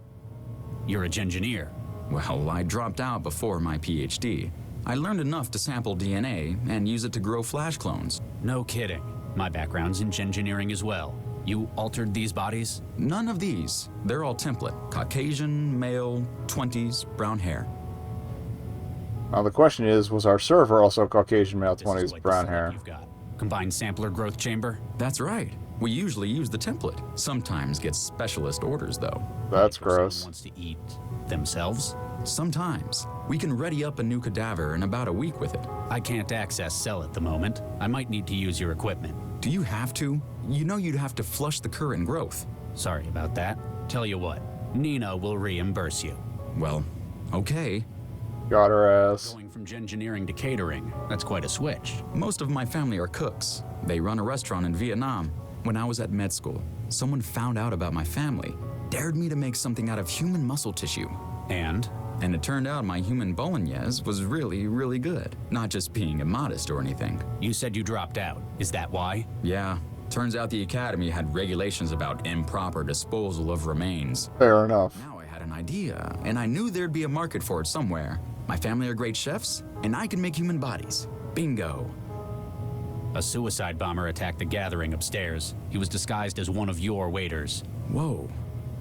You're a engineer. Well, I dropped out before my PhD. I learned enough to sample DNA and use it to grow flash clones. No kidding. My background's in engineering as well. You altered these bodies? None of these. They're all template. Caucasian, male, 20s, brown hair. Now the question is, was our server also Caucasian male, This is 20s, like the brown setup hair? You've got. Combined sampler growth chamber? That's right. We usually use the template. Sometimes get specialist orders, though. That's If someone gross. wants to eat themselves? Sometimes. We can ready up a new cadaver in about a week with it. I can't access cell at the moment. I might need to use your equipment. Do you have to? You know you'd have to flush the current growth. Sorry about that. Tell you what, Nina will reimburse you. Well, okay. Got her ass. Going from engineering to catering, that's quite a switch. Most of my family are cooks. They run a restaurant in Vietnam. When I was at med school, someone found out about my family, dared me to make something out of human muscle tissue. And? And it turned out my human bolognese was really, really good. Not just being immodest or anything. You said you dropped out. Is that why? Yeah. Turns out the academy had regulations about improper disposal of remains. Fair enough. Now I had an idea, and I knew there'd be a market for it somewhere. My family are great chefs, and I can make human bodies. Bingo. A suicide bomber attacked the gathering upstairs. He was disguised as one of your waiters. Whoa.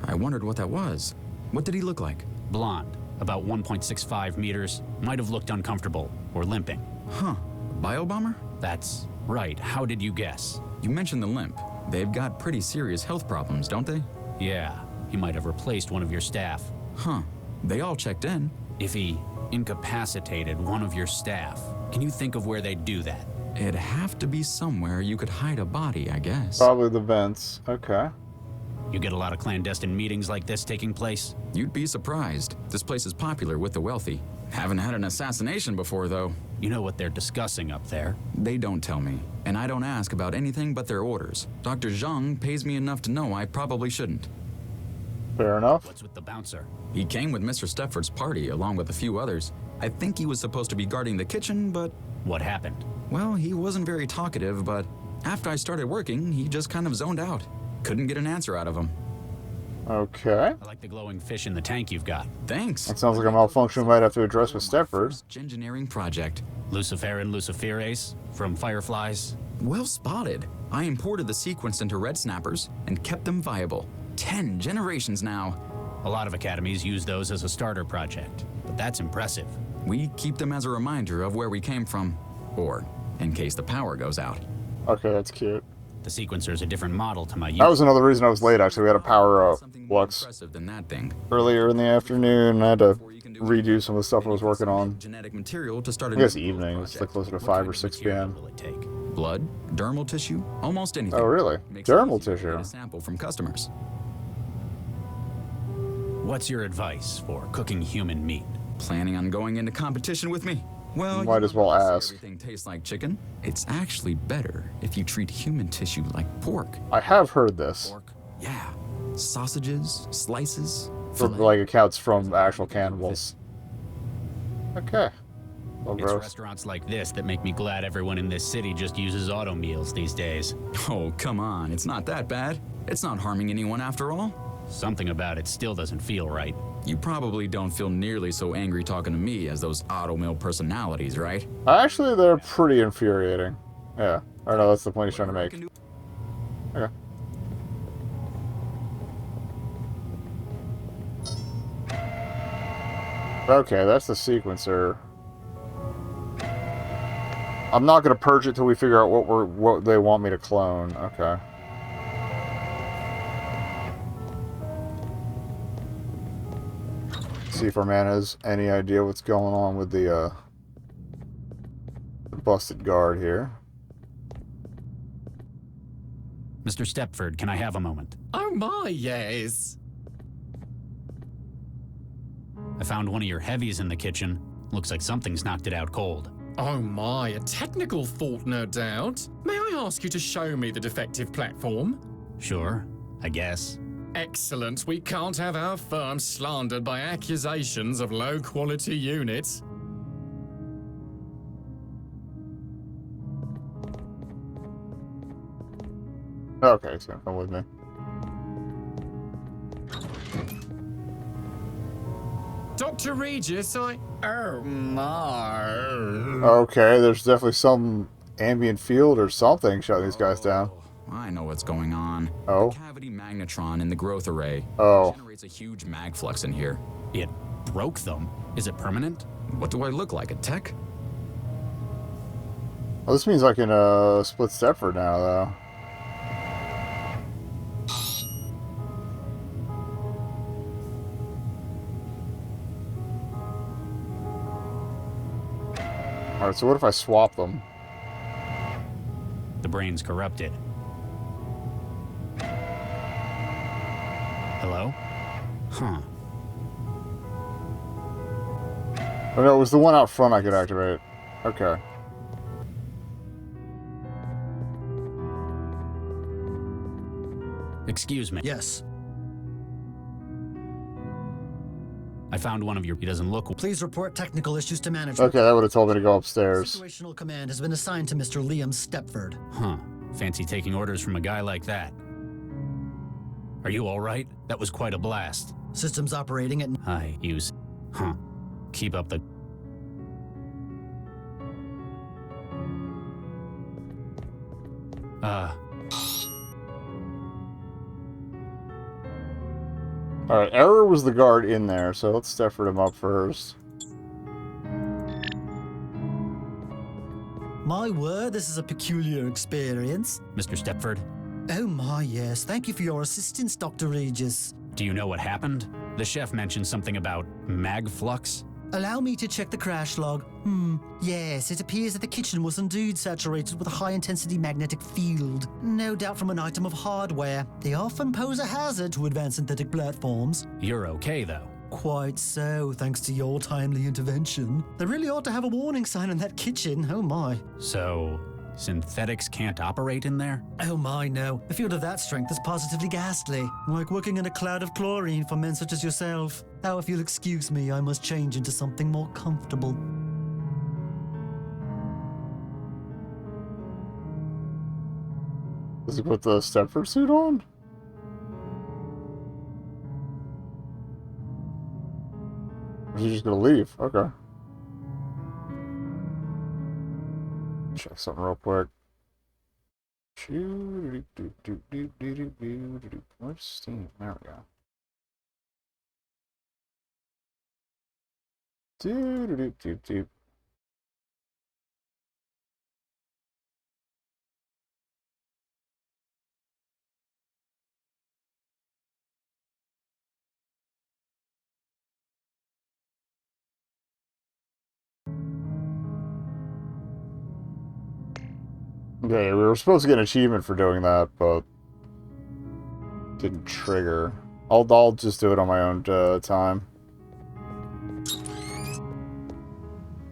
I wondered what that was. What did he look like? Blonde, about 1.65 meters, might have looked uncomfortable or limping. Huh. Biobomber? That's right. How did you guess? You mentioned the limp. They've got pretty serious health problems, don't they? Yeah, he might have replaced one of your staff. Huh. They all checked in. If he incapacitated one of your staff, can you think of where they'd do that? It'd have to be somewhere you could hide a body, I guess. Probably the vents. Okay. You get a lot of clandestine meetings like this taking place? You'd be surprised. This place is popular with the wealthy. Haven't had an assassination before, though. You know what they're discussing up there? They don't tell me, and I don't ask about anything but their orders. Dr. Zhang pays me enough to know I probably shouldn't. Fair enough. What's with the bouncer? He came with Mr. Stepford's party, along with a few others. I think he was supposed to be guarding the kitchen, but... What happened? Well, he wasn't very talkative, but after I started working, he just kind of zoned out. Couldn't get an answer out of him. Okay. I like the glowing fish in the tank you've got. Thanks. That sounds like a malfunction we might have to address with Stepford. First engineering project. Luciferin Luciferace from Fireflies? Well spotted. I imported the sequence into red snappers and kept them viable. 10 generations now. A lot of academies use those as a starter project, but that's impressive. We keep them as a reminder of where we came from, or in case the power goes out. Okay, that's cute. The sequencer's a different model to my That was another reason I was late, actually. We had a power up Something more Lux impressive than that thing. earlier in the afternoon. I had to redo some of the stuff I was working on. Genetic material to start a I guess new evening. It's like project. closer to What 5 kind or of 6 material p.m. will it take? Blood, dermal tissue, almost anything. Oh, really? Makes it Dermal easier to tissue. get a sample from customers. What's your advice for cooking human meat? Planning on going into competition with me? Well, Might you as well know, ask. Everything tastes like chicken. It's actually better if you treat human tissue like pork. I have heard this. Pork? Yeah. Sausages, slices, From, fillet. like, accounts from actual cannibals. Okay. Well, It's gross. restaurants like this that make me glad everyone in this city just uses auto meals these days. Oh, come on. It's not that bad. It's not harming anyone after all. Something about it still doesn't feel right. You probably don't feel nearly so angry talking to me as those auto mill personalities, right? Actually, they're pretty infuriating. Yeah. Or no, that's the point he's trying to make. Okay. Okay, that's the sequencer. I'm not gonna purge it till we figure out what they want me to clone. Okay. See if our man has any idea what's going on with the busted guard here. Mr. Stepford, can I have a moment? Oh my, yes. I found one of your heavies in the kitchen. Looks like something's knocked it out cold. Oh my, a technical fault, no doubt. May I ask you to show me the defective platform? Sure, I guess. Excellent. We can't have our firm slandered by accusations of low-quality units. Okay, he's gonna come with me. Dr. Regis, Oh my. Okay, there's definitely some ambient field or something shutting these guys down. I know what's going on. Oh. The cavity magnetron in the growth array Oh. generates a huge mag flux in here. It broke them. Is it permanent? What do I look like, a tech? Well, this means I can split Stepford now, though. Alright, so what if I swap them? The brain's corrupted. Hello? Huh. Oh no, it was the one out front I could activate. Okay. Excuse me. Yes. I found one of your... He doesn't look... Please report technical issues to management. Okay, that would have told me to go upstairs. Situational command has been assigned to Mr. Liam Stepford. Huh. Fancy taking orders from a guy like that. Are you all right? That was quite a blast. Systems operating at... I use... Huh. Keep up the... Alright, Error was the guard in there, so let's Stepford him up first. My word, this is a peculiar experience. Mr. Stepford, Oh my, yes. Thank you for your assistance, Dr. Regis. do you know what happened? The chef mentioned something about magflux. Allow me to check the crash log. Yes, it appears that the kitchen was indeed saturated with a high-intensity magnetic field. No doubt from an item of hardware. They often pose a hazard to advanced synthetic platforms. You're okay, though. Quite so, thanks to your timely intervention. They really ought to have a warning sign on that kitchen, oh my. So, synthetics can't operate in there? Oh my, no. A field of that strength is positively ghastly. Like working in a cloud of chlorine for men such as yourself. Now, if you'll excuse me, I must change into something more comfortable. Does he put the Stepford suit on? Or is he just gonna leave? Okay. Check something real quick. Where's Steam? There we go. Do. Okay, we were supposed to get an achievement for doing that, but didn't trigger. I'll just do it on my own time.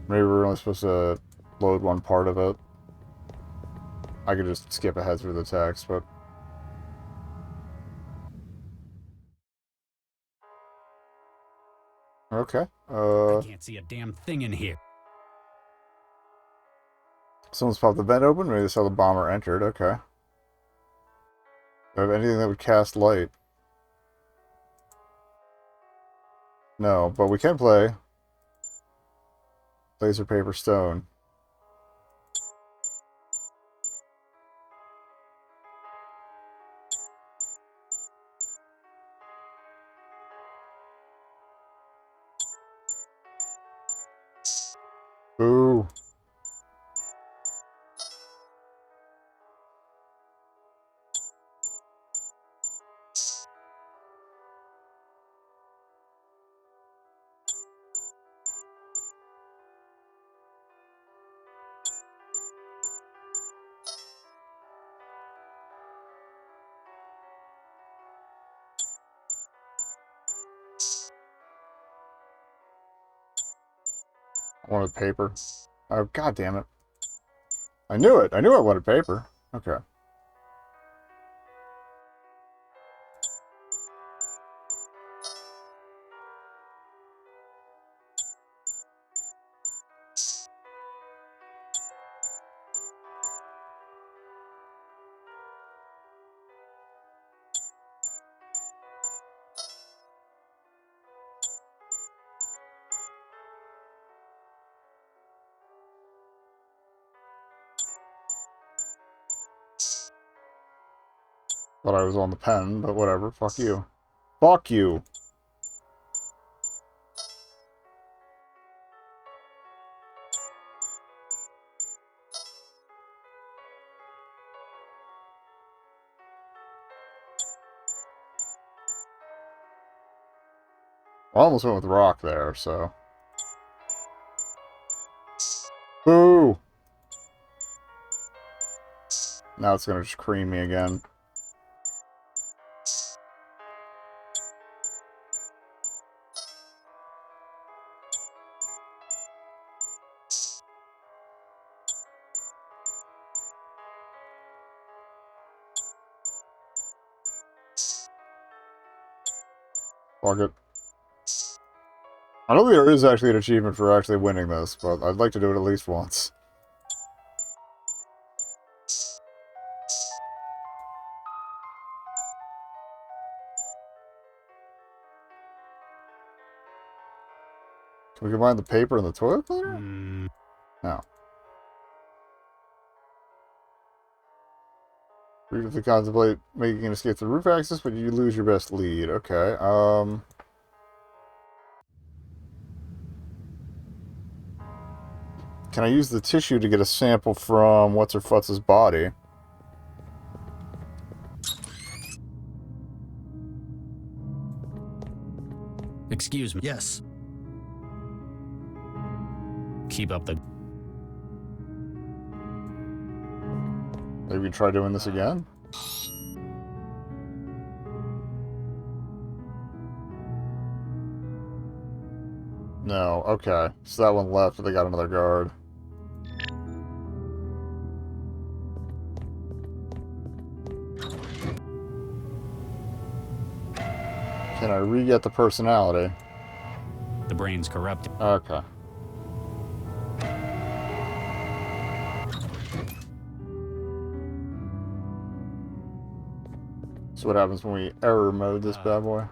Maybe we're only supposed to load one part of it. I could just skip ahead through the text, but... Okay. I can't see a damn thing in here. Someone's popped the vent open. Maybe they saw the bomber entered. Okay. Do I have anything that would cast light? No, but we can play laser, paper, stone. Ooh. I wanted paper. Oh, god damn it. I knew it. I knew I wanted paper. Okay. Thought I was on the pen, but whatever. Fuck you. Fuck you. I almost went with rock there, so... Boo! Now it's gonna just cream me again. Fuck it. I don't think there is actually an achievement for actually winning this, but I'd like to do it at least once. Can we combine the paper and the toilet cleaner? No. Briefly contemplate making an escape to the roof access, but you lose your best lead. Okay, Can I use the tissue to get a sample from What's-Her-Futz's body? Excuse me. Yes. Keep up the... Maybe we try doing this again? No, okay. So that one left, but they got another guard. Can I re-get the personality? The brain's corrupted. Okay. So what happens when we error mode this bad boy?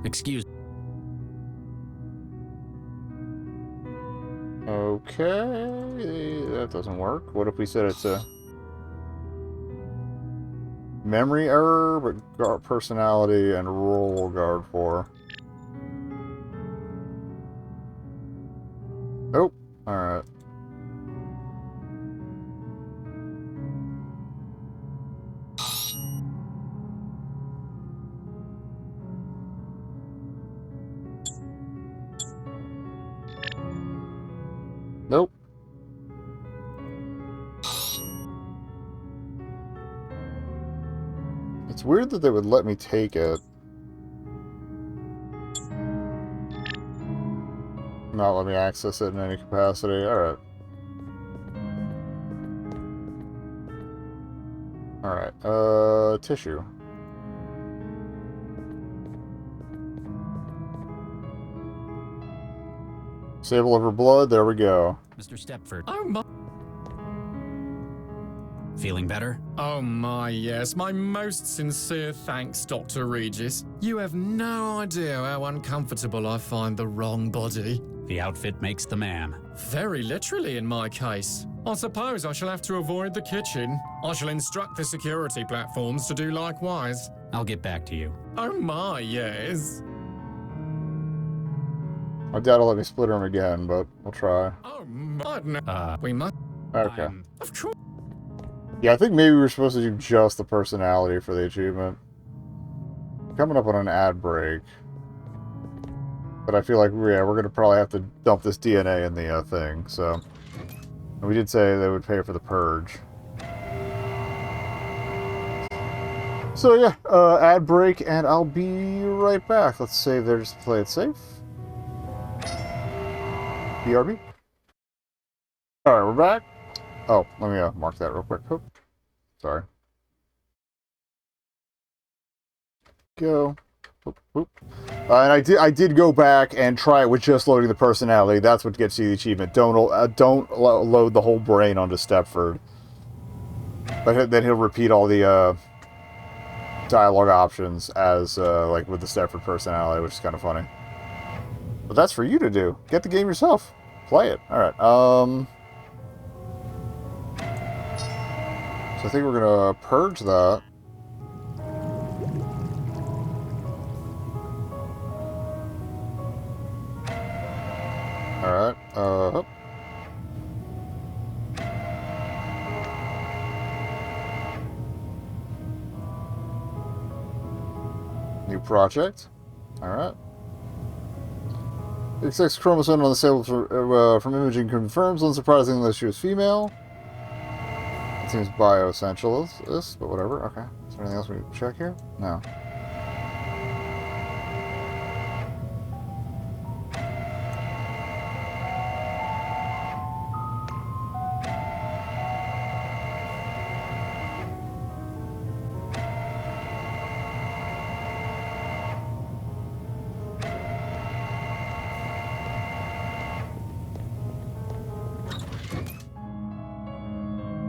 Excuse... Okay, that doesn't work. What if we said it's a memory error, but guard personality and role guard for? Nope. Alright. Nope. It's weird that they would let me take it. Not let me access it in any capacity. Alright. Alright, tissue. Sable of her blood, there we go. Mr. Stepford. Oh my... Feeling better? Oh my, yes. My most sincere thanks, Dr. Regis. You have no idea how uncomfortable I find the wrong body. The outfit makes the man. Very literally in my case. I suppose I shall have to avoid the kitchen. I shall instruct the security platforms to do likewise. I'll get back to you. Oh my, yes. My dad will let me split them again, but we'll try. Oh my, no. We must... Okay. Of course. Yeah, I think maybe we were supposed to do just the personality for the achievement. Coming up on an ad break. But I feel like, yeah, we're going to probably have to dump this DNA in the thing, so... And we did say they would pay for the purge. So yeah, ad break, and I'll be right back. Let's save there just to play it safe. BRB. Alright, we're back. Oh, let me mark that real quick. Oh, sorry. Go. Oop, oop. And I did go back and try it with just loading the personality. That's what gets you the achievement. Don't load the whole brain onto Stepford. But then he'll repeat all the dialogue options as like with the Stepford personality, which is kind of funny. But that's for you to do. Get the game yourself. Play it. All right. So I think we're gonna purge that. Alright, new project. Alright. The sex chromosome on the sample from imaging confirms, unsurprisingly, that she was female. It seems bioessential, but whatever. Okay. Is there anything else we need to check here? No.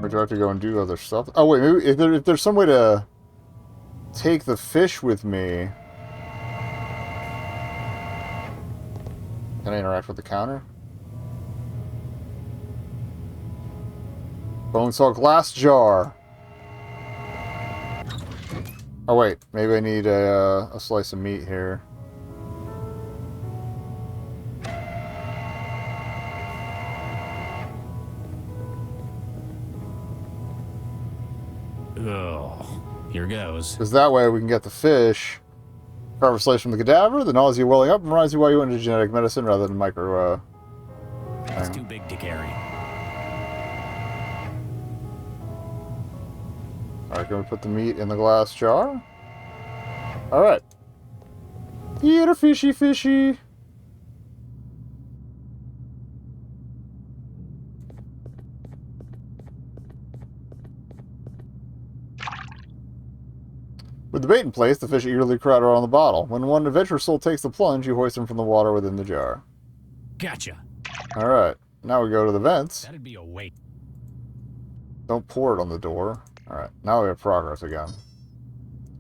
Or do I have to go and do other stuff? Oh wait, maybe if there's some way to take the fish with me. Can I interact with the counter? Bone saw glass jar. Oh wait, maybe I need a slice of meat here. Oh, here goes. Because that way we can get the fish, carve a slice from the cadaver, the nausea welling up, and reminds you why you went into genetic medicine rather than micro, It's too big to carry. Alright, can we put the meat in the glass jar? Alright. Eat a fishy fishy! With the bait in place, the fish eagerly crowd around the bottle. When one adventurous soul takes the plunge, you hoist them from the water within the jar. Gotcha. Alright, now we go to the vents. That'd be a wait. Don't pour it on the door. Alright, now we have progress again.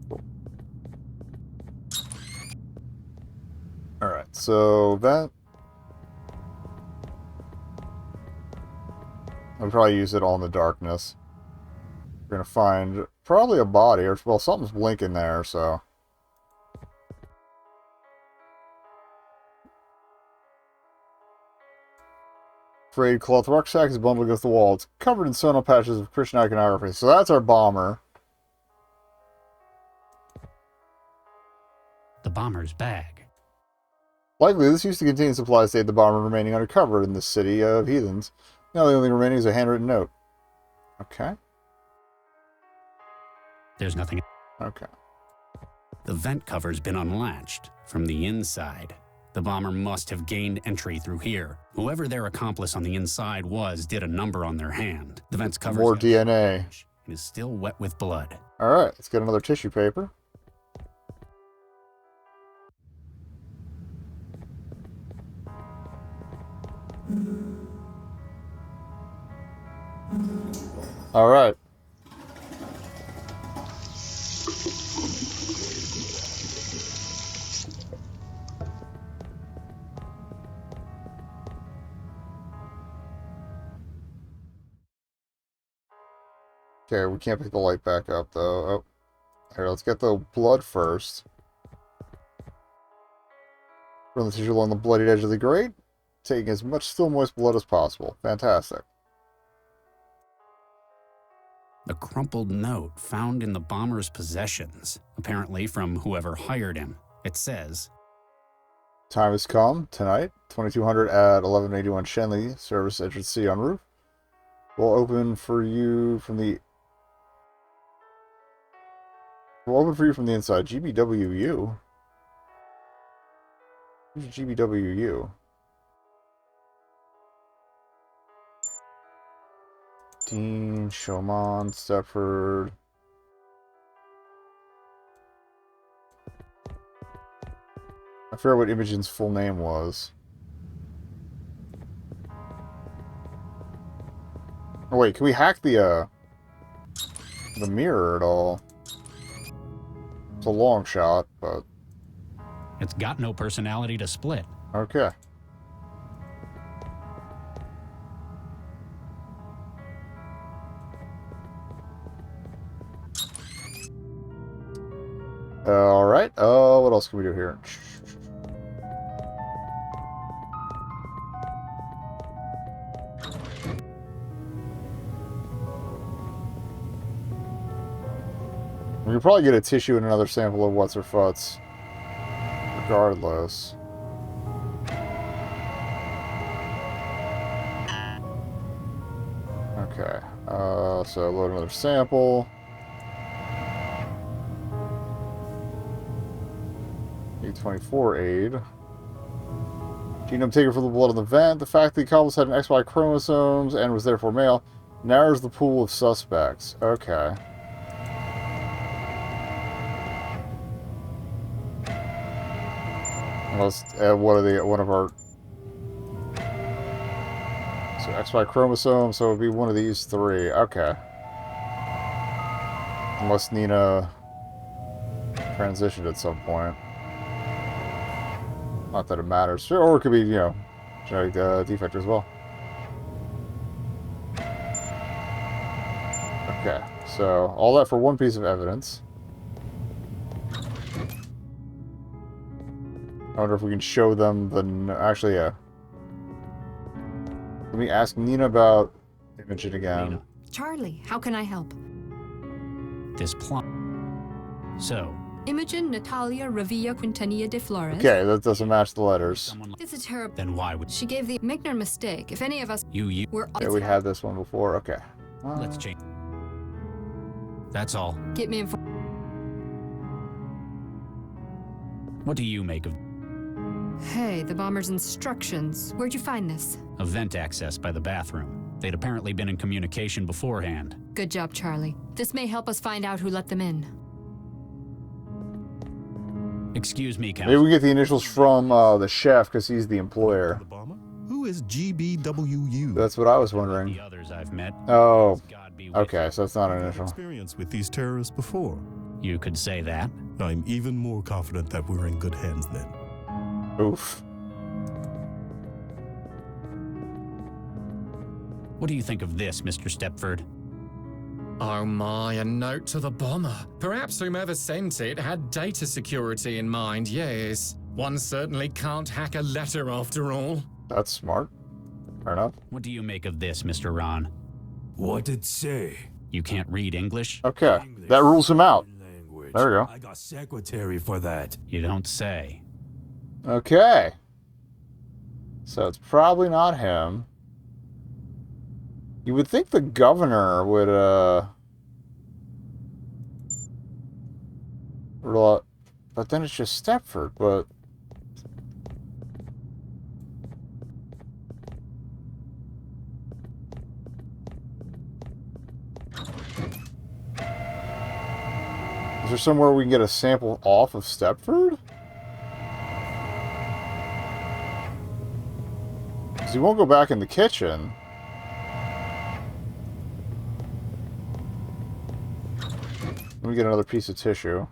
Cool. Alright, so vent. I'll probably use it all in the darkness. We're gonna find probably a body, or well, something's blinking there, so. Frayed cloth rucksack is bundled against the wall. It's covered in sewn patches of Christian iconography. So that's our bomber. The bomber's bag. Likely, this used to contain supplies to aid the bomber remaining undercover in this city of heathens. Now the only thing remaining is a handwritten note. Okay. There's nothing. Okay. The vent cover's been unlatched from the inside. The bomber must have gained entry through here. Whoever their accomplice on the inside was did a number on their hand. The vent's cover More DNA. and is still wet with blood. Alright, let's get another tissue paper. Alright. Okay, we can't pick the light back up, though. Oh. Here, let's get the blood first. Run the tissue along the bloodied edge of the grate, taking as much still moist blood as possible. Fantastic. The crumpled note found in the bomber's possessions, apparently from whoever hired him. It says, Time has come, tonight, 2200 at 1181 Shenley, service entrance C on roof. We'll open for you from the inside. GBWU? Who's GBWU? Dean, Showman, Stepford. I forget what Imogen's full name was. Oh wait, can we hack the mirror at all? It's a long shot, but... it's got no personality to split. Okay. Alright, what else can we do here? We could probably get a tissue and another sample of what's her futs. Regardless. Okay. So load another sample. E24 aid. Genome taken from the blood of the vent. The fact that the accomplice had an XY chromosomes and was therefore male narrows the pool of suspects. Okay. Let's add one of our... So XY chromosome, so it would be one of these three. Okay. Unless Nina transitioned at some point. Not that it matters. Sure, or it could be, you know, genetic defect as well. Okay, so all that for one piece of evidence. I wonder if we can show them the... Actually, yeah. Let me ask Nina about Imogen again. Charlie, how can I help? this plot. So, Imogen Natalia Revilla Quintanilla de Flores. Okay, that doesn't match the letters. someone like, It's a terrible. then why would She gave the. Make no mistake. If any of us you were. Yeah, we had this one before. Okay. let's change. That's all. Get me informed. What do you make of Hey, the bomber's instructions. Where'd you find this? a vent access by the bathroom? They'd apparently been in communication beforehand. Good job, Charlie. This may help us find out who let them in. Excuse me, Maybe Counsel. we get the initials from the chef because he's the employer. The bomber? Who is GBWU? That's what I was wondering. The others I've met. Oh, God be with okay, so it's not an I've initial. experience with these terrorists before. You could say that. I'm even more confident that we're in good hands then. Oof. What do you think of this, Mr. Stepford? Oh my, a note to the bomber. Perhaps whomever sent it had data security in mind, yes. One certainly can't hack a letter after all. That's smart. Fair enough. What do you make of this, Mr. Ron? What it say? You can't read English? Okay, that rules him out. Language. There we go. I got secretary for that. You don't say. Okay. So it's probably not him. You would think the governor would, but then it's just Stepford, but... Is there somewhere we can get a sample off of Stepford? Because he won't go back in the kitchen. Let me get another piece of tissue.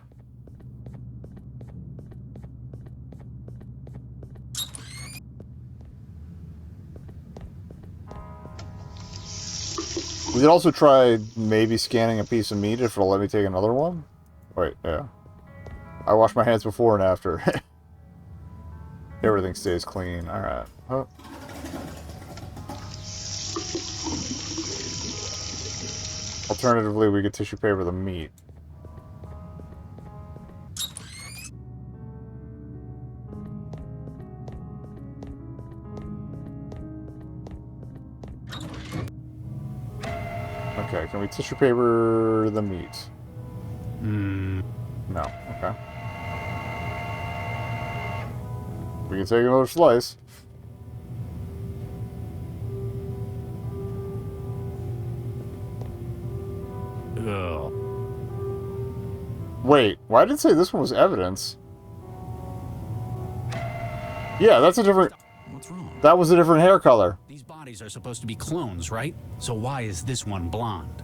We could also try maybe scanning a piece of meat if it'll let me take another one. Wait, yeah. I wash my hands before and after. Everything stays clean. Alright. Oh. Alternatively, we could tissue paper the meat. Okay, can we tissue paper the meat? No. Okay. We can take another slice. Ugh. Wait, why did it say this one was evidence? Yeah, that's a different... What's wrong? That was a different hair color. These bodies are supposed to be clones, right? So why is this one blonde?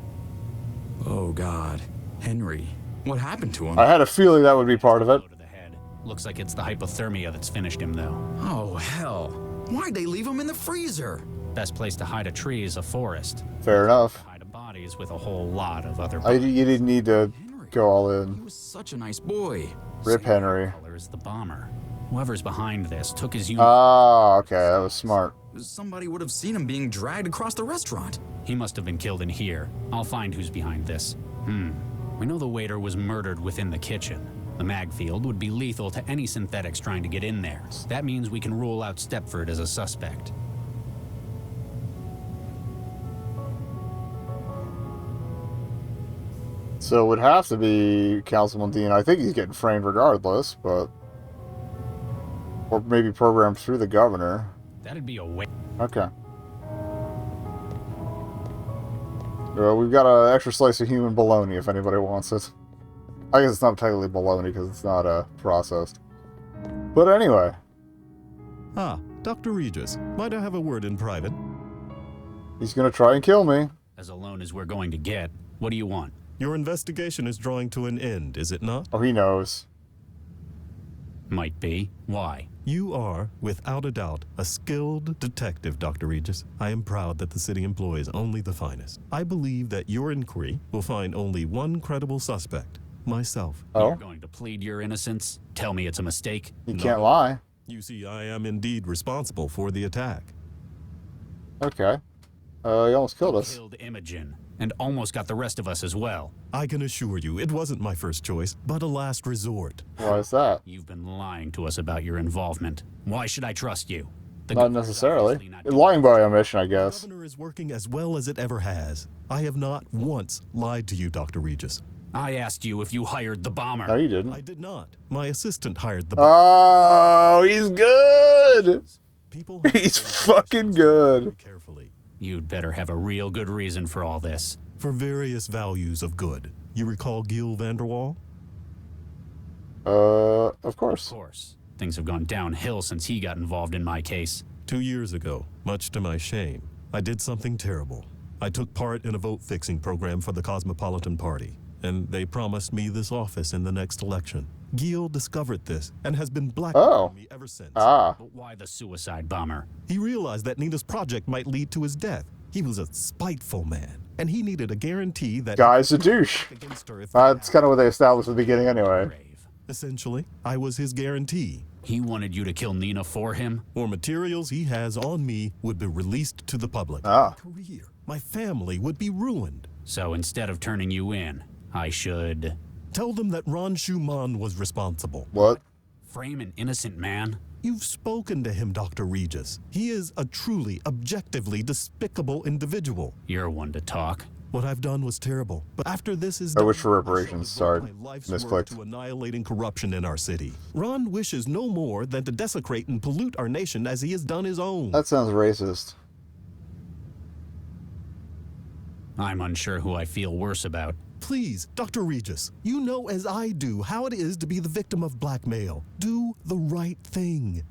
Oh, God. Henry, what happened to him? I had a feeling that would be part of it. Blow to the head. Looks like it's the hypothermia that's finished him, though. Oh, hell. Why'd they leave him in the freezer? Best place to hide a tree is a forest. Fair enough. Hide a body is with a whole lot of other You bodies. didn't need to go all He in. was such a nice boy. Rip Henry. Color is the bomber. Whoever's behind this took his Ah, okay, that was smart. Somebody would have seen him being dragged across the restaurant. He must have been killed in here. I'll find who's behind this. We know the waiter was murdered within the kitchen. The mag field would be lethal to any synthetics trying to get in there. That means we can rule out Stepford as a suspect. So it would have to be Councilman Dean. I think he's getting framed regardless, but... Or maybe programmed through the governor. That'd be a waste. Okay. Well, we've got an extra slice of human bologna if anybody wants it. I guess it's not technically bologna because it's not processed. But anyway. Ah, Dr. Regis, might I have a word in private? He's gonna try and kill me. As alone as we're going to get. What do you want? Your investigation is drawing to an end, is it not? Oh, he knows. Might be. Why? You are, without a doubt, a skilled detective, Dr. Regis. I am proud that the city employs only the finest. I believe that your inquiry will find only one credible suspect, myself. Oh? You're going to plead your innocence? Tell me it's a mistake? You can't lie. You see, I am indeed responsible for the attack. Okay. He almost killed us. Killed Imogen. and almost got the rest of us as well. I can assure you it wasn't my first choice, but a last resort. Why is that? You've been lying to us about your involvement. Why should I trust you? The Not governor's necessarily. obviously not You're lying by omission, I The guess. governor is working as well as it ever has. I have not once lied to you, Dr. Regis. I asked you if you hired the bomber. No, you didn't. I did not. My assistant hired the Oh, he's good! people. He's fucking good. Carefully. You'd better have a real good reason for all this. For various values of good. You recall Gil Vanderwall? Of Of course. course. Things have gone downhill since he got involved in my case. 2 years ago, much to my shame, I did something terrible. I took part in a vote-fixing program for the Cosmopolitan Party, and they promised me this office in the next election. Gil discovered this and has been blackmailing me ever since. Ah. But why the suicide bomber? He realized that Nina's project might lead to his death. He was a spiteful man, and he needed a guarantee that Guy's a douche. against her if That's kind of what they established at the beginning anyway. Brave. essentially, I was his guarantee. He wanted you to kill Nina for him? Or materials he has on me would be released to the public. Ah. My career, my family would be ruined. So instead of turning you in, I should Tell them that Ron Schumann was responsible. What? frame an innocent man? You've spoken to him, Dr. Regis. He is a truly, objectively despicable individual. You're one to talk. What I've done was terrible, but after this is I done, wish for I shall reparations. devote Sorry. my life's work Misclicked. to annihilating corruption in our city. Ron wishes no more than to desecrate and pollute our nation as he has done his own. That sounds racist. I'm unsure who I feel worse about. Please, Dr. Regis, you know as I do how it is to be the victim of blackmail. Do the right thing.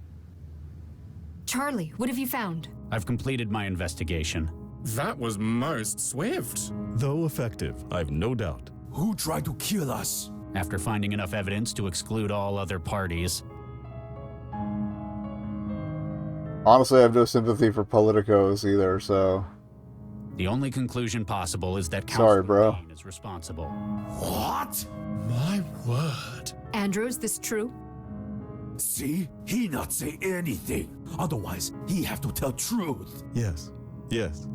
Charlie, what have you found? I've completed my investigation. That was most swift. Though effective, I've no doubt. Who tried to kill us? After finding enough evidence to exclude all other parties, Honestly, I have no sympathy for politicos either, so... the only conclusion possible is that Sorry, Councilor bro. Dean is responsible. What? My word. Andrew, is this true? See? He not say anything. Otherwise, he have to tell truth. Yes,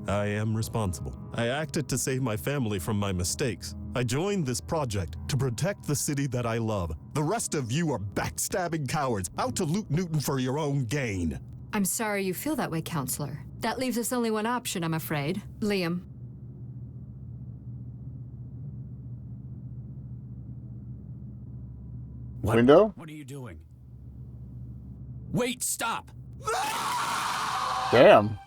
I am responsible. I acted to save my family from my mistakes. I joined this project to protect the city that I love. The rest of you are backstabbing cowards, out to loot Newton for your own gain. I'm sorry you feel that way, Counselor. That leaves us only one option, I'm afraid. Liam. Window? What are you doing? Wait, stop! Damn.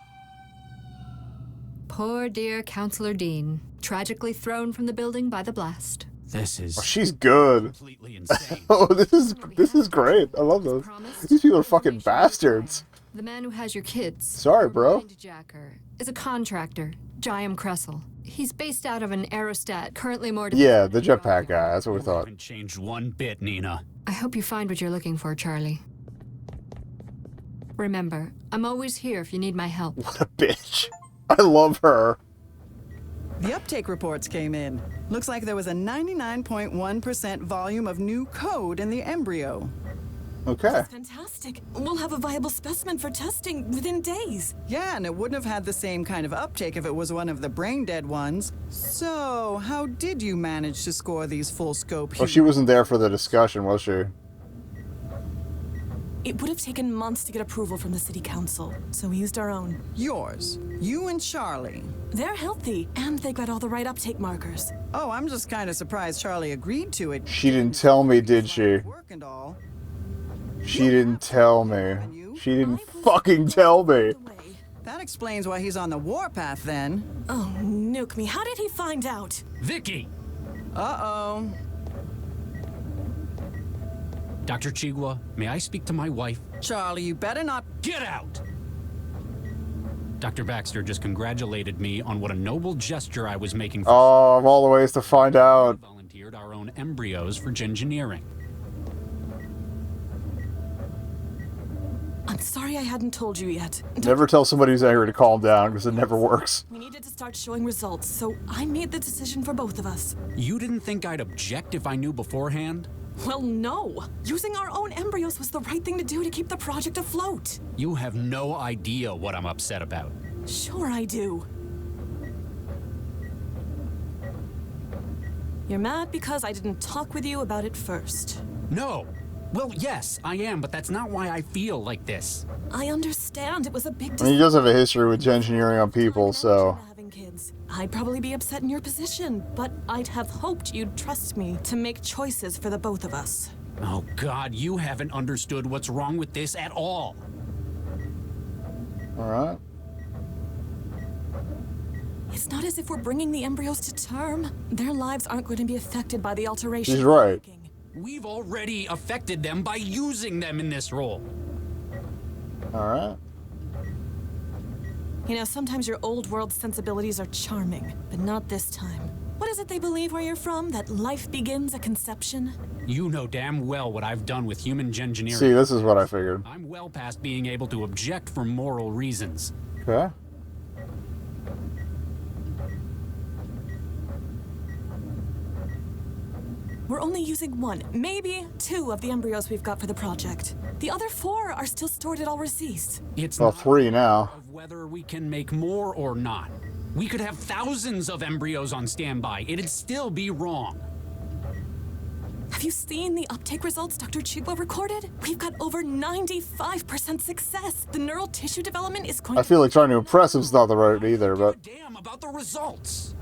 Poor dear Counselor Dean, tragically thrown from the building by the blast. This is Oh, she's good. completely insane. Oh, this is great. I love those. These people are fucking bastards. The man who has your kids. Sorry, bro. Jacker is a contractor, Jayam Kressel. He's based out of an aerostat, currently more. Yeah, the jetpack guy. That's what we thought. Haven't changed one bit, Nina. I hope you find what you're looking for, Charlie. Remember, I'm always here if you need my help. What a bitch. I love her. The uptake reports came in. Looks like there was a 99.1% volume of new code in the embryo. Okay. Fantastic. We'll have a viable specimen for testing within days. Yeah, and it wouldn't have had the same kind of uptake if it was one of the brain-dead ones. So, how did you manage to score these full-scope Well, she wasn't there for the discussion, was she? It would have taken months to get approval from the city council, so we used our own. Yours. You and Charlie. They're healthy, and they got all the right uptake markers. Oh, I'm just kind of surprised Charlie agreed to it. She didn't tell me, did she? Work and all. She didn't tell me. She didn't fucking tell me. That explains why he's on the warpath then. Oh, nuke me. How did he find out? Vicky! Uh-oh. Dr. Chigwa, may I speak to my wife? Charlie, you better not. Get out! Dr. Baxter just congratulated me on what a noble gesture I was making for Oh, of all the ways to find out. volunteered our own embryos for gingineering. I'm sorry I hadn't told you yet. Never tell somebody who's angry to calm down, because it never works. We needed to start showing results, so I made the decision for both of us. You didn't think I'd object if I knew beforehand? Well, no. Using our own embryos was the right thing to do to keep the project afloat. You have no idea what I'm upset about. Sure I do. You're mad because I didn't talk with you about it first. No. Well, yes, I am, but that's not why I feel like this. I understand it was a big I mean, he does have a history with engineering on people, so... having kids. I'd probably be upset in your position, but I'd have hoped you'd trust me to make choices for the both of us. Oh, God, you haven't understood what's wrong with this at all. Alright. It's not as if we're bringing the embryos to term. Their lives aren't going to be affected by the alteration. He's right. We've already affected them by using them in this role. Alright. You know, sometimes your old world sensibilities are charming, but not this time. What is it they believe where you're from? That life begins at conception? You know damn well what I've done with human engineering. See, this is what I figured. I'm well past being able to object for moral reasons. Okay. We're only using 1, maybe 2 of the embryos we've got for the project. The other 4 are still stored at Alrecis. It's well, not 3 now. of whether we can make more or not. We could have thousands of embryos on standby. It'd still be wrong. Have you seen the uptake results Dr. Chigwa recorded? We've got over 95% success. The neural tissue development is going I feel like trying to impress him's not the right either, but... Damn about the results.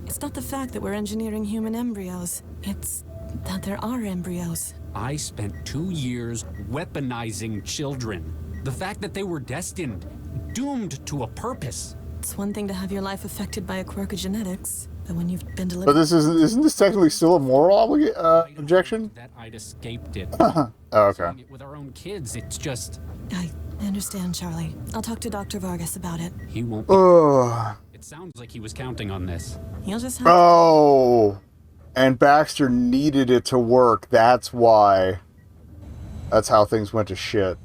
It's not the fact that we're engineering human embryos. It's that there are embryos. I spent 2 years weaponizing children. The fact that they were destined, doomed to a purpose. It's one thing to have your life affected by a quirk of genetics, but when you've been delivered... But this isn't this technically still a moral objection? That I'd escaped it. Oh, okay. Doing it with our own kids, it's just... I understand, Charlie. I'll talk to Dr. Vargas about it. He won't be... Ugh. It sounds like he was counting on this. You'll just have Oh, and Baxter needed it to work. That's why. That's how things went to shit.